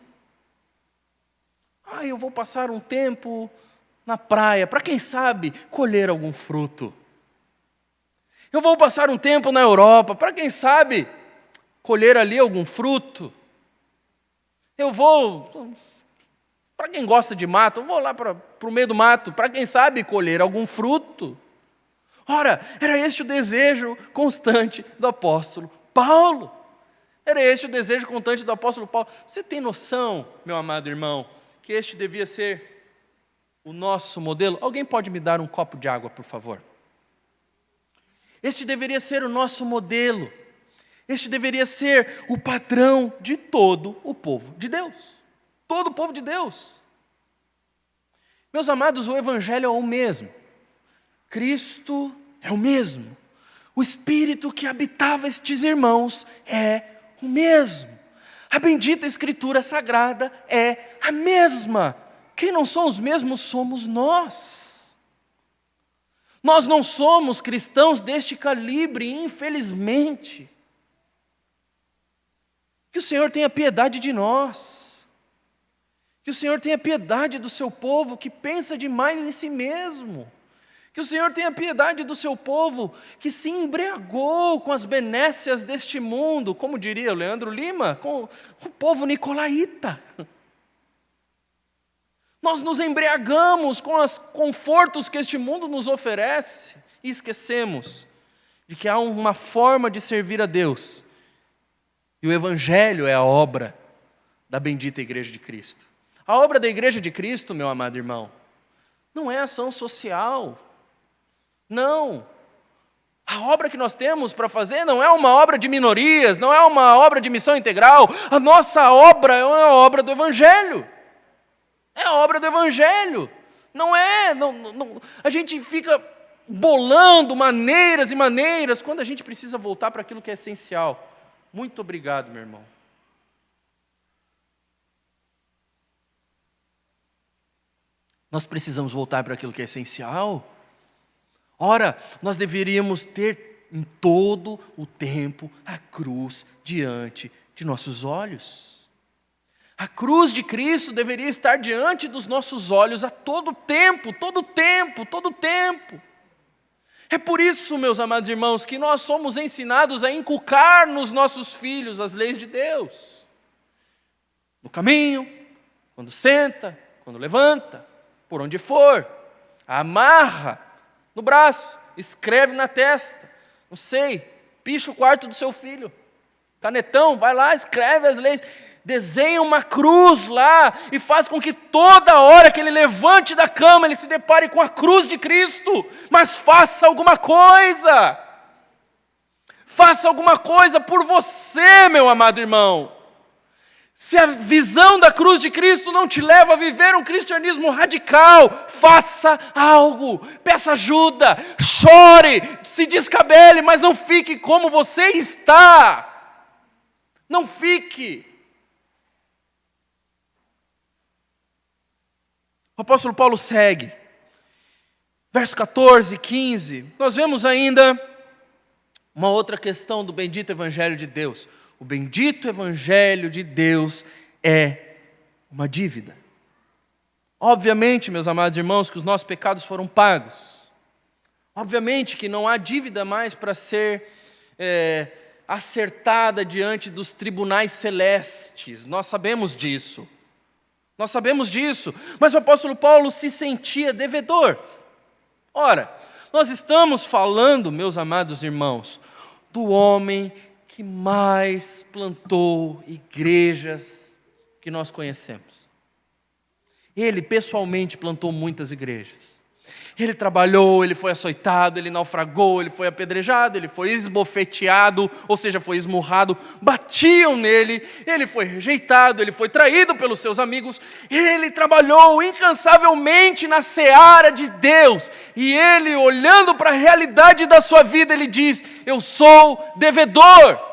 Eu vou passar um tempo na praia, para quem sabe colher algum fruto. Eu vou passar um tempo na Europa, para quem sabe colher ali algum fruto. Eu vou, para quem gosta de mato, eu vou lá para o meio do mato, para quem sabe colher algum fruto. Ora, era este o desejo constante do apóstolo Paulo. Era este o desejo constante do apóstolo Paulo. Você tem noção, meu amado irmão, que este devia ser o nosso modelo? Alguém pode me dar um copo de água, por favor? Este deveria ser o nosso modelo. Este deveria ser o padrão de todo o povo de Deus. Todo o povo de Deus. Meus amados, o Evangelho é o mesmo. Cristo é o mesmo. O Espírito que habitava estes irmãos é o mesmo. A bendita Escritura Sagrada é a mesma. Quem não são os mesmos somos nós. Nós não somos cristãos deste calibre, infelizmente. Que o Senhor tenha piedade de nós. Que o Senhor tenha piedade do seu povo que pensa demais em si mesmo. Que o Senhor tenha piedade do seu povo, que se embriagou com as benécias deste mundo, como diria o Leandro Lima, com o povo nicolaíta. Nós nos embriagamos com os confortos que este mundo nos oferece e esquecemos de que há uma forma de servir a Deus. E o Evangelho é a obra da bendita Igreja de Cristo. A obra da Igreja de Cristo, meu amado irmão, não é ação social. Não. A obra que nós temos para fazer não é uma obra de minorias, não é uma obra de missão integral. A nossa obra é uma obra do Evangelho. É a obra do Evangelho. Não é. A gente fica bolando maneiras e maneiras quando a gente precisa voltar para aquilo que é essencial. Muito obrigado, meu irmão. Nós precisamos voltar para aquilo que é essencial. Ora, nós deveríamos ter em todo o tempo a cruz diante de nossos olhos. A cruz de Cristo deveria estar diante dos nossos olhos a todo tempo, todo tempo, todo tempo. É por isso, meus amados irmãos, que nós somos ensinados a inculcar nos nossos filhos as leis de Deus. No caminho, quando senta, quando levanta, por onde for, amarra no braço, escreve na testa, não sei, picha o quarto do seu filho, canetão, vai lá, escreve as leis, desenha uma cruz lá e faz com que toda hora que ele levante da cama, ele se depare com a cruz de Cristo, mas faça alguma coisa por você, meu amado irmão. Se a visão da cruz de Cristo não te leva a viver um cristianismo radical, faça algo, peça ajuda, chore, se descabele, mas não fique como você está. Não fique. O apóstolo Paulo segue. Verso 14, 15, nós vemos ainda uma outra questão do bendito Evangelho de Deus. O bendito Evangelho de Deus é uma dívida. Obviamente, meus amados irmãos, que os nossos pecados foram pagos. Obviamente que não há dívida mais para ser acertada diante dos tribunais celestes. Nós sabemos disso. Mas o apóstolo Paulo se sentia devedor. Ora, nós estamos falando, meus amados irmãos, do homem que mais plantou igrejas que nós conhecemos. Ele pessoalmente plantou muitas igrejas. Ele trabalhou, ele foi açoitado, ele naufragou, ele foi apedrejado, ele foi esbofeteado, ou seja, foi esmurrado, batiam nele, ele foi rejeitado, ele foi traído pelos seus amigos, ele trabalhou incansavelmente na seara de Deus, e ele, olhando para a realidade da sua vida, ele diz: eu sou devedor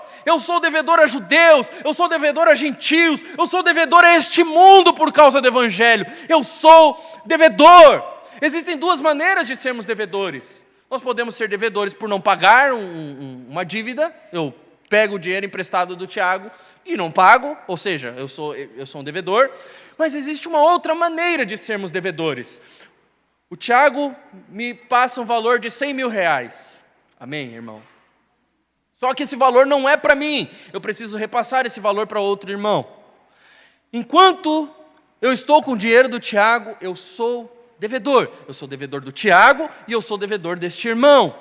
a judeus, eu sou devedor a gentios, eu sou devedor a este mundo por causa do Evangelho, eu sou devedor. Existem duas maneiras de sermos devedores. Nós podemos ser devedores por não pagar uma dívida. Eu pego o dinheiro emprestado do Tiago e não pago, ou seja, eu sou um devedor. Mas existe uma outra maneira de sermos devedores. O Tiago me passa um valor de 100 mil reais. Amém, irmão? Só que esse valor não é para mim. Eu preciso repassar esse valor para outro irmão. Enquanto eu estou com o dinheiro do Tiago, eu sou devedor. Eu sou devedor do Tiago e eu sou devedor deste irmão.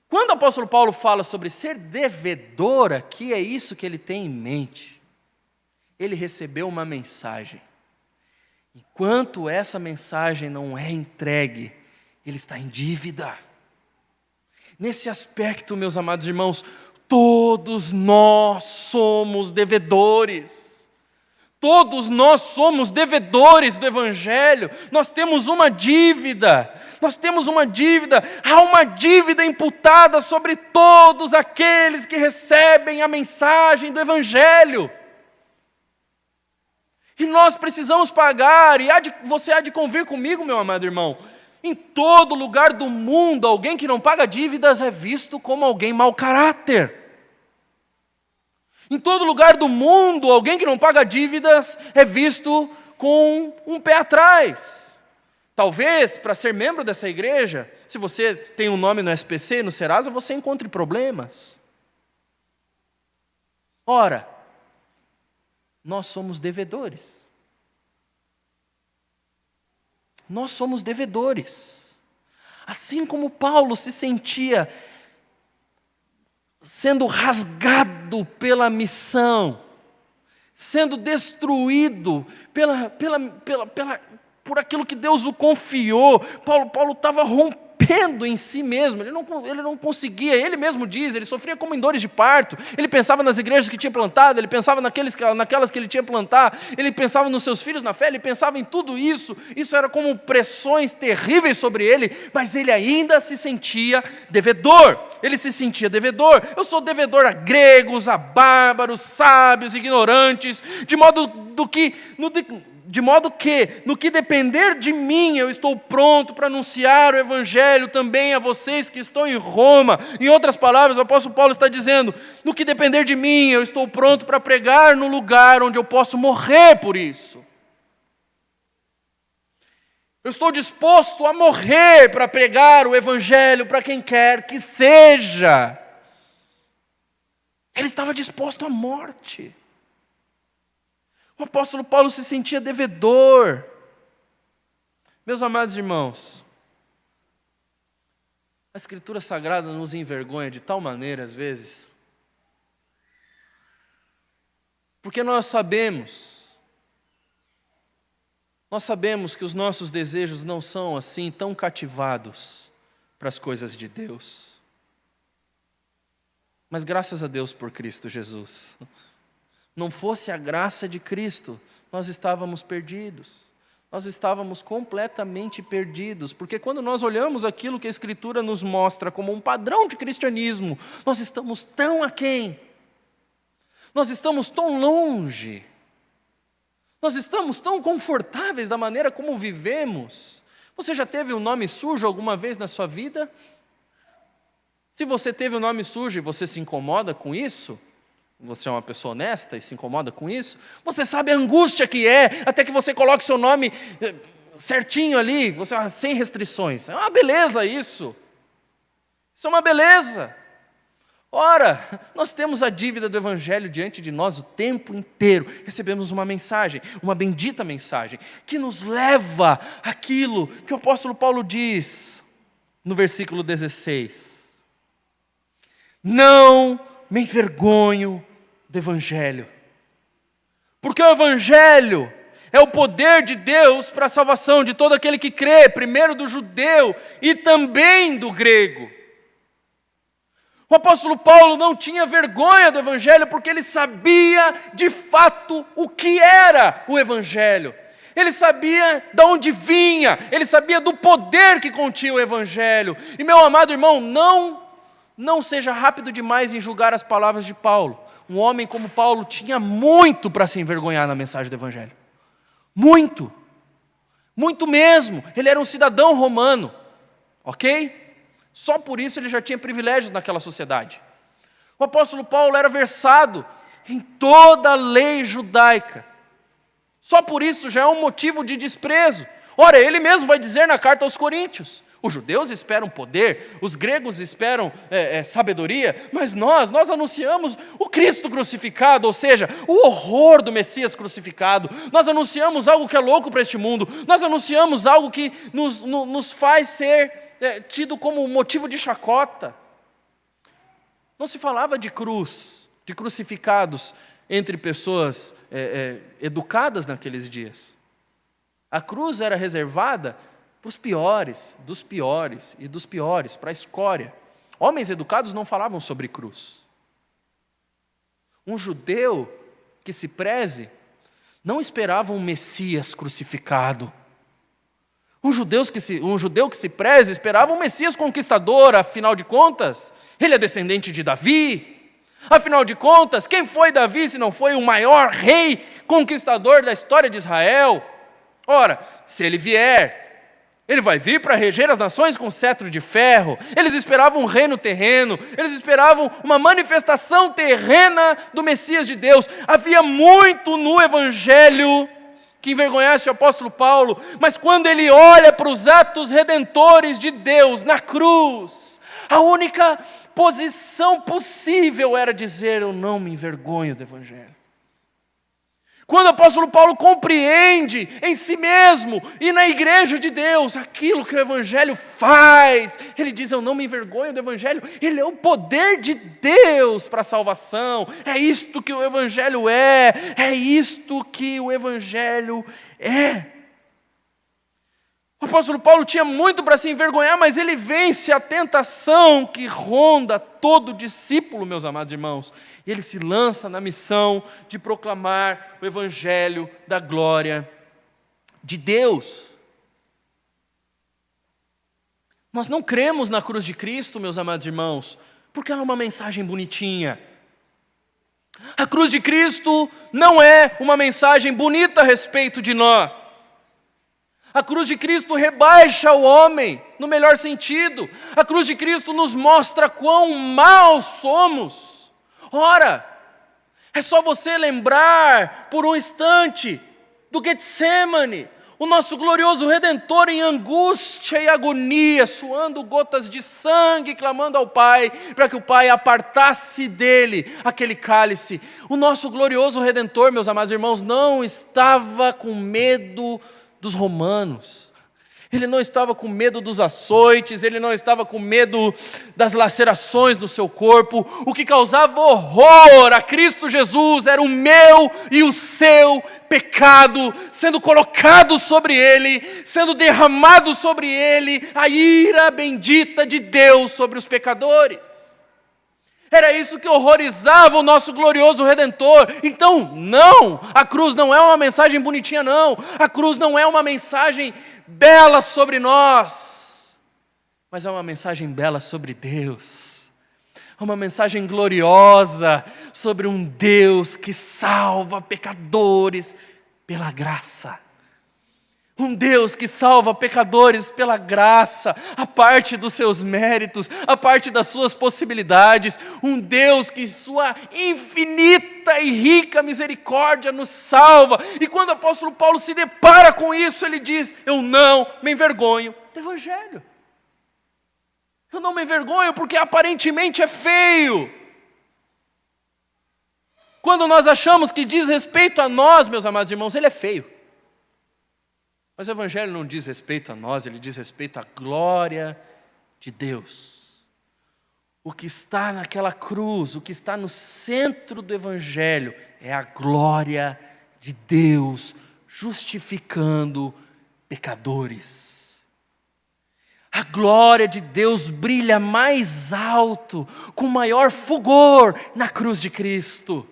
Quando o apóstolo Paulo fala sobre ser devedor aqui, é isso que ele tem em mente. Ele recebeu uma mensagem. Enquanto essa mensagem não é entregue, ele está em dívida. Nesse aspecto, meus amados irmãos, todos nós somos devedores. Todos nós somos devedores do Evangelho. Nós temos uma dívida. Há uma dívida imputada sobre todos aqueles que recebem a mensagem do Evangelho. E nós precisamos pagar, e você há de convir comigo, meu amado irmão. Em todo lugar do mundo, alguém que não paga dívidas é visto como alguém mau caráter. Em todo lugar do mundo, alguém que não paga dívidas é visto com um pé atrás. Talvez, para ser membro dessa igreja, se você tem um nome no SPC, no Serasa, você encontre problemas. Ora, nós somos devedores. Nós somos devedores. Assim como Paulo se sentia sendo rasgado pela missão, sendo destruído por aquilo que Deus o confiou. Paulo estava rompendo em si mesmo, ele não conseguia, ele mesmo diz, ele sofria como em dores de parto, ele pensava nas igrejas que tinha plantado, ele pensava naquelas que ele tinha plantado, ele pensava nos seus filhos na fé, ele pensava em tudo isso era como pressões terríveis sobre ele, mas ele ainda se sentia devedor, eu sou devedor a gregos, a bárbaros, sábios, ignorantes, de modo que, no que depender de mim, eu estou pronto para anunciar o Evangelho também a vocês que estão em Roma. Em outras palavras, o apóstolo Paulo está dizendo, no que depender de mim, eu estou pronto para pregar no lugar onde eu posso morrer por isso. Eu estou disposto a morrer para pregar o Evangelho para quem quer que seja. Ele estava disposto à morte. O apóstolo Paulo se sentia devedor. Meus amados irmãos, a Escritura Sagrada nos envergonha de tal maneira, às vezes, porque nós sabemos que os nossos desejos não são assim tão cativados para as coisas de Deus. Mas graças a Deus por Cristo Jesus. Não fosse a graça de Cristo, nós estávamos perdidos. Nós estávamos completamente perdidos, porque quando nós olhamos aquilo que a Escritura nos mostra como um padrão de cristianismo, nós estamos tão aquém, nós estamos tão longe, nós estamos tão confortáveis da maneira como vivemos. Você já teve um nome sujo alguma vez na sua vida? Se você teve um nome sujo e você se incomoda com isso, você é uma pessoa honesta e se incomoda com isso, você sabe a angústia que é, até que você coloque seu nome certinho ali, sem restrições. É uma beleza isso. Isso é uma beleza. Ora, nós temos a dívida do Evangelho diante de nós o tempo inteiro. Recebemos uma mensagem, uma bendita mensagem, que nos leva àquilo que o apóstolo Paulo diz no versículo 16. Não me envergonho do Evangelho, porque o Evangelho é o poder de Deus para a salvação de todo aquele que crê, primeiro do judeu e também do grego. O apóstolo Paulo não tinha vergonha do Evangelho, porque ele sabia de fato o que era o Evangelho. Ele sabia de onde vinha, ele sabia do poder que continha o Evangelho. E meu amado irmão, não seja rápido demais em julgar as palavras de Paulo. Um homem como Paulo tinha muito para se envergonhar na mensagem do Evangelho. Muito. Muito mesmo. Ele era um cidadão romano. Ok? Só por isso ele já tinha privilégios naquela sociedade. O apóstolo Paulo era versado em toda a lei judaica. Só por isso já é um motivo de desprezo. Ora, ele mesmo vai dizer na carta aos Coríntios, os judeus esperam poder, os gregos esperam sabedoria, mas nós anunciamos o Cristo crucificado, ou seja, o horror do Messias crucificado. Nós anunciamos algo que é louco para este mundo, nós anunciamos algo que nos faz ser tido como motivo de chacota. Não se falava de cruz, de crucificados entre pessoas educadas naqueles dias. A cruz era reservada para os piores, dos piores e dos piores, para a escória. Homens educados não falavam sobre cruz. Um judeu que se preze não esperava um Messias crucificado. Um judeu que se preze esperava um Messias conquistador, afinal de contas, ele é descendente de Davi. Afinal de contas, quem foi Davi se não foi o maior rei conquistador da história de Israel? Ora, se ele vier, ele vai vir para reger as nações com cetro de ferro. Eles esperavam um reino terreno, eles esperavam uma manifestação terrena do Messias de Deus. Havia muito no Evangelho que envergonhasse o apóstolo Paulo, mas quando ele olha para os atos redentores de Deus na cruz, a única posição possível era dizer: eu não me envergonho do Evangelho. Quando o apóstolo Paulo compreende em si mesmo e na igreja de Deus aquilo que o Evangelho faz, ele diz: eu não me envergonho do Evangelho, ele é o poder de Deus para a salvação, é isto que o Evangelho é isto que o Evangelho é. O apóstolo Paulo tinha muito para se envergonhar, mas ele vence a tentação que ronda todo discípulo, meus amados irmãos. E ele se lança na missão de proclamar o Evangelho da glória de Deus. Nós não cremos na cruz de Cristo, meus amados irmãos, porque ela é uma mensagem bonitinha. A cruz de Cristo não é uma mensagem bonita a respeito de nós. A cruz de Cristo rebaixa o homem, no melhor sentido. A cruz de Cristo nos mostra quão maus somos. Ora, é só você lembrar por um instante do Getsemane, o nosso glorioso Redentor em angústia e agonia, suando gotas de sangue, clamando ao Pai, para que o Pai apartasse dele aquele cálice. O nosso glorioso Redentor, meus amados irmãos, não estava com medo dos romanos, ele não estava com medo dos açoites, ele não estava com medo das lacerações do seu corpo. O que causava horror a Cristo Jesus era o meu e o seu pecado sendo colocado sobre ele, sendo derramado sobre ele, a ira bendita de Deus sobre os pecadores. Era isso que horrorizava o nosso glorioso Redentor. Então, não, a cruz não é uma mensagem bonitinha, não. A cruz não é uma mensagem bela sobre nós, mas é uma mensagem bela sobre Deus. É uma mensagem gloriosa sobre um Deus que salva pecadores pela graça. Um Deus que salva pecadores pela graça, a parte dos seus méritos, a parte das suas possibilidades. Um Deus que sua infinita e rica misericórdia nos salva. E quando o apóstolo Paulo se depara com isso, ele diz: eu não me envergonho do Evangelho. Eu não me envergonho porque aparentemente é feio. Quando nós achamos que diz respeito a nós, meus amados irmãos, ele é feio. Mas o Evangelho não diz respeito a nós, ele diz respeito à glória de Deus. O que está naquela cruz, o que está no centro do Evangelho, é a glória de Deus, justificando pecadores. A glória de Deus brilha mais alto, com maior fulgor na cruz de Cristo.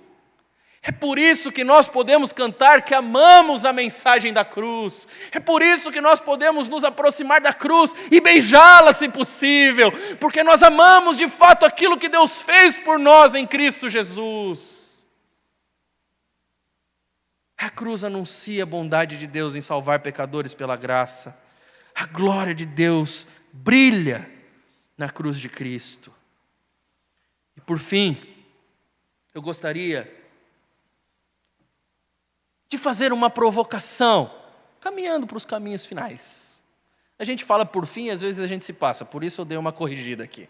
É por isso que nós podemos cantar que amamos a mensagem da cruz. É por isso que nós podemos nos aproximar da cruz e beijá-la, se possível. Porque nós amamos de fato aquilo que Deus fez por nós em Cristo Jesus. A cruz anuncia a bondade de Deus em salvar pecadores pela graça. A glória de Deus brilha na cruz de Cristo. E por fim, eu gostaria de fazer uma provocação, caminhando para os caminhos finais. A gente fala por fim, às vezes a gente se passa, por isso eu dei uma corrigida aqui.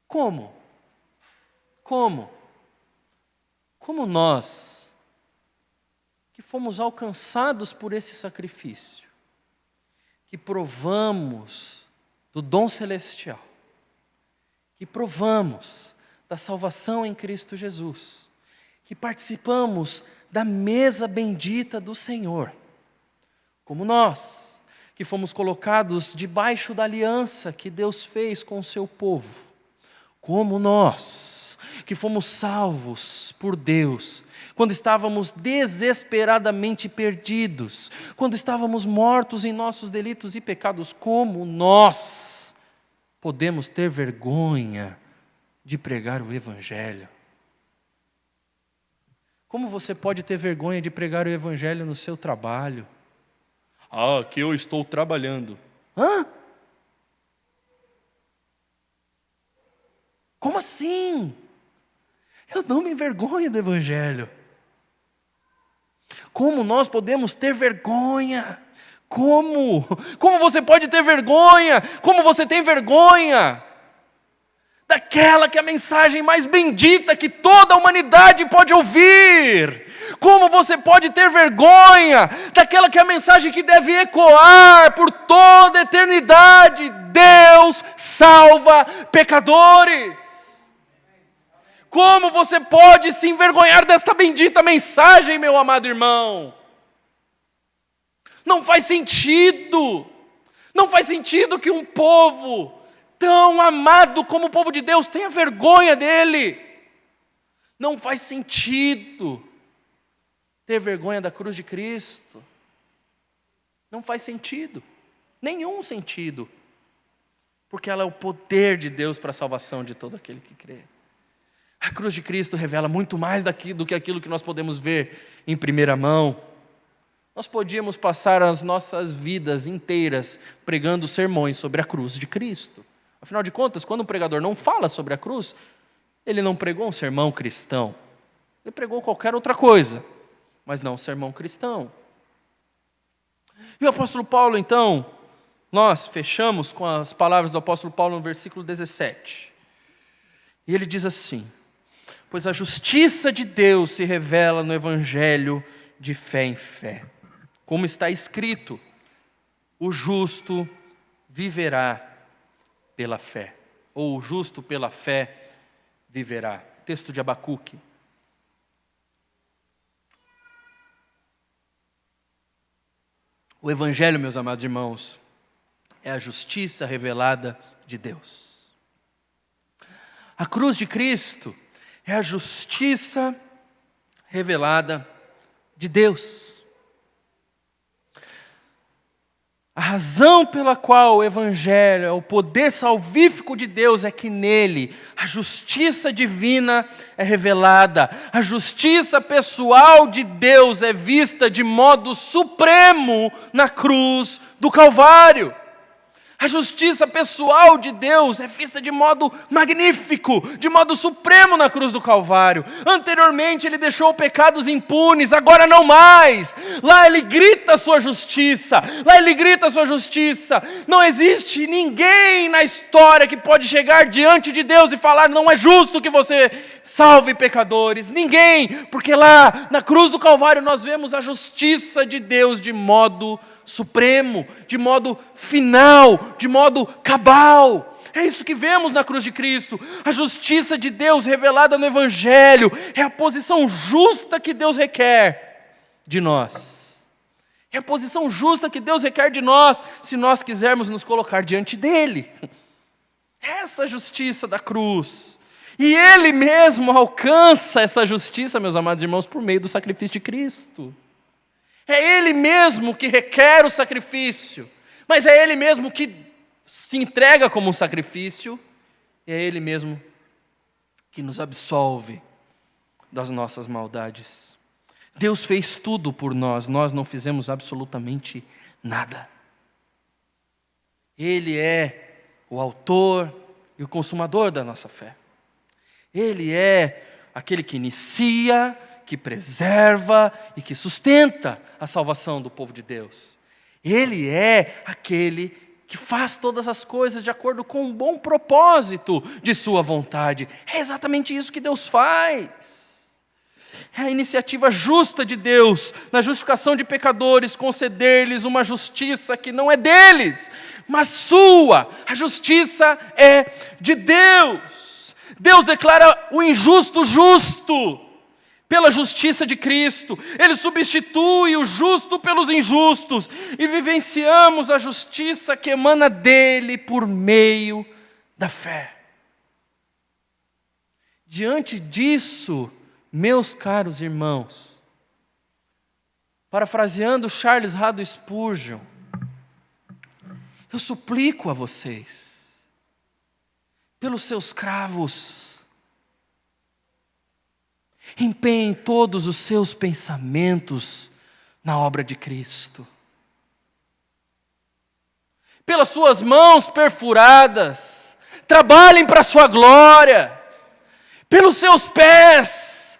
Como nós, que fomos alcançados por esse sacrifício, que provamos do dom celestial, que provamos da salvação em Cristo Jesus, que participamos da mesa bendita do Senhor, como nós, que fomos colocados debaixo da aliança que Deus fez com o seu povo, como nós, que fomos salvos por Deus, quando estávamos desesperadamente perdidos, quando estávamos mortos em nossos delitos e pecados, como nós podemos ter vergonha de pregar o Evangelho? Como você pode ter vergonha de pregar o Evangelho no seu trabalho? Ah, que eu estou trabalhando. Hã? Como assim? Eu não me envergonho do Evangelho. Como nós podemos ter vergonha? Como? Como você pode ter vergonha? Como você tem vergonha daquela que é a mensagem mais bendita que toda a humanidade pode ouvir? Como você pode ter vergonha daquela que é a mensagem que deve ecoar por toda a eternidade? Deus salva pecadores. Como você pode se envergonhar desta bendita mensagem, meu amado irmão? Não faz sentido. Não faz sentido que um povo tão amado como o povo de Deus tenha vergonha dele. Não faz sentido ter vergonha da cruz de Cristo. Não faz sentido. Nenhum sentido. Porque ela é o poder de Deus para a salvação de todo aquele que crê. A cruz de Cristo revela muito mais do que aquilo que nós podemos ver em primeira mão. Nós podíamos passar as nossas vidas inteiras pregando sermões sobre a cruz de Cristo. Afinal de contas, quando um pregador não fala sobre a cruz, ele não pregou um sermão cristão. Ele pregou qualquer outra coisa, mas não um sermão cristão. E o apóstolo Paulo, então, nós fechamos com as palavras do apóstolo Paulo no versículo 17. E ele diz assim: pois a justiça de Deus se revela no evangelho de fé em fé. Como está escrito, o justo viverá pela fé. Ou o justo pela fé viverá. Texto de Abacuque. O evangelho, meus amados irmãos, é a justiça revelada de Deus. A cruz de Cristo é a justiça revelada de Deus. A razão pela qual o Evangelho é o poder salvífico de Deus é que nele a justiça divina é revelada, a justiça pessoal de Deus é vista de modo supremo na cruz do Calvário. A justiça pessoal de Deus é vista de modo magnífico, de modo supremo na cruz do Calvário. Anteriormente ele deixou pecados impunes, agora não mais. Lá ele grita a sua justiça, Não existe ninguém na história que pode chegar diante de Deus e falar: não é justo que você salve pecadores. Ninguém, porque lá na cruz do Calvário nós vemos a justiça de Deus de modo supremo, de modo final, de modo cabal. É isso que vemos na cruz de Cristo. A justiça de Deus revelada no Evangelho é a posição justa que Deus requer de nós. É a posição justa que Deus requer de nós, se nós quisermos nos colocar diante dEle. Essa justiça da cruz. E Ele mesmo alcança essa justiça, meus amados irmãos, por meio do sacrifício de Cristo. É Ele mesmo que requer o sacrifício, mas é Ele mesmo que se entrega como um sacrifício, e é Ele mesmo que nos absolve das nossas maldades. Deus fez tudo por nós, nós não fizemos absolutamente nada. Ele é o autor e o consumador da nossa fé. Ele é aquele que inicia, que preserva e que sustenta a salvação do povo de Deus. Ele é aquele que faz todas as coisas de acordo com um bom propósito de sua vontade. É exatamente isso que Deus faz. É a iniciativa justa de Deus na justificação de pecadores, conceder-lhes uma justiça que não é deles, mas sua. A justiça é de Deus. Deus declara o injusto justo pela justiça de Cristo. Ele substitui o justo pelos injustos e vivenciamos a justiça que emana dele por meio da fé. Diante disso, meus caros irmãos, parafraseando Charles Haddon Spurgeon, eu suplico a vocês, pelos seus cravos, empenhem todos os seus pensamentos na obra de Cristo. Pelas suas mãos perfuradas, trabalhem para a sua glória. Pelos seus pés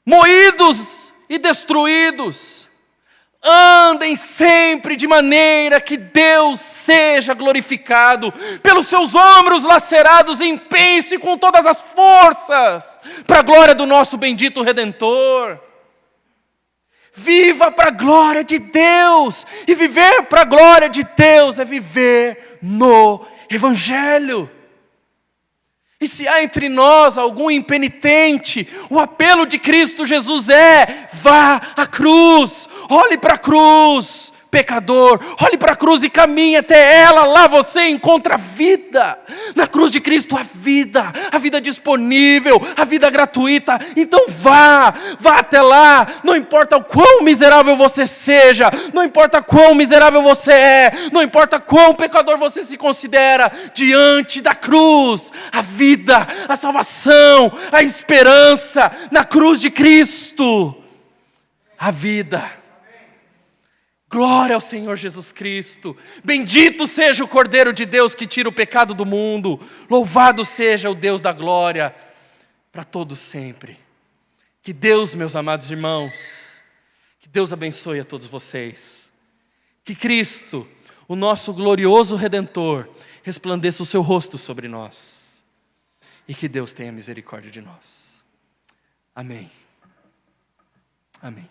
moídos e destruídos. Andem sempre de maneira que Deus seja glorificado. Pelos seus ombros lacerados, empenhe-se com todas as forças para a glória do nosso bendito Redentor. Viva para a glória de Deus. E viver para a glória de Deus é viver no Evangelho. E se há entre nós algum impenitente, o apelo de Cristo Jesus é: vá à cruz, olhe para a cruz, pecador, olhe para a cruz e caminhe até ela, lá você encontra a vida. Na cruz de Cristo a vida disponível, a vida gratuita. Então vá até lá, não importa o quão miserável você seja, não importa quão miserável você é, não importa quão pecador você se considera, diante da cruz, a vida, a salvação, a esperança, na cruz de Cristo, a vida. Glória ao Senhor Jesus Cristo. Bendito seja o Cordeiro de Deus que tira o pecado do mundo. Louvado seja o Deus da glória para todos sempre. Que Deus, meus amados irmãos, que Deus abençoe a todos vocês. Que Cristo, o nosso glorioso Redentor, resplandeça o seu rosto sobre nós. E que Deus tenha misericórdia de nós. Amém. Amém.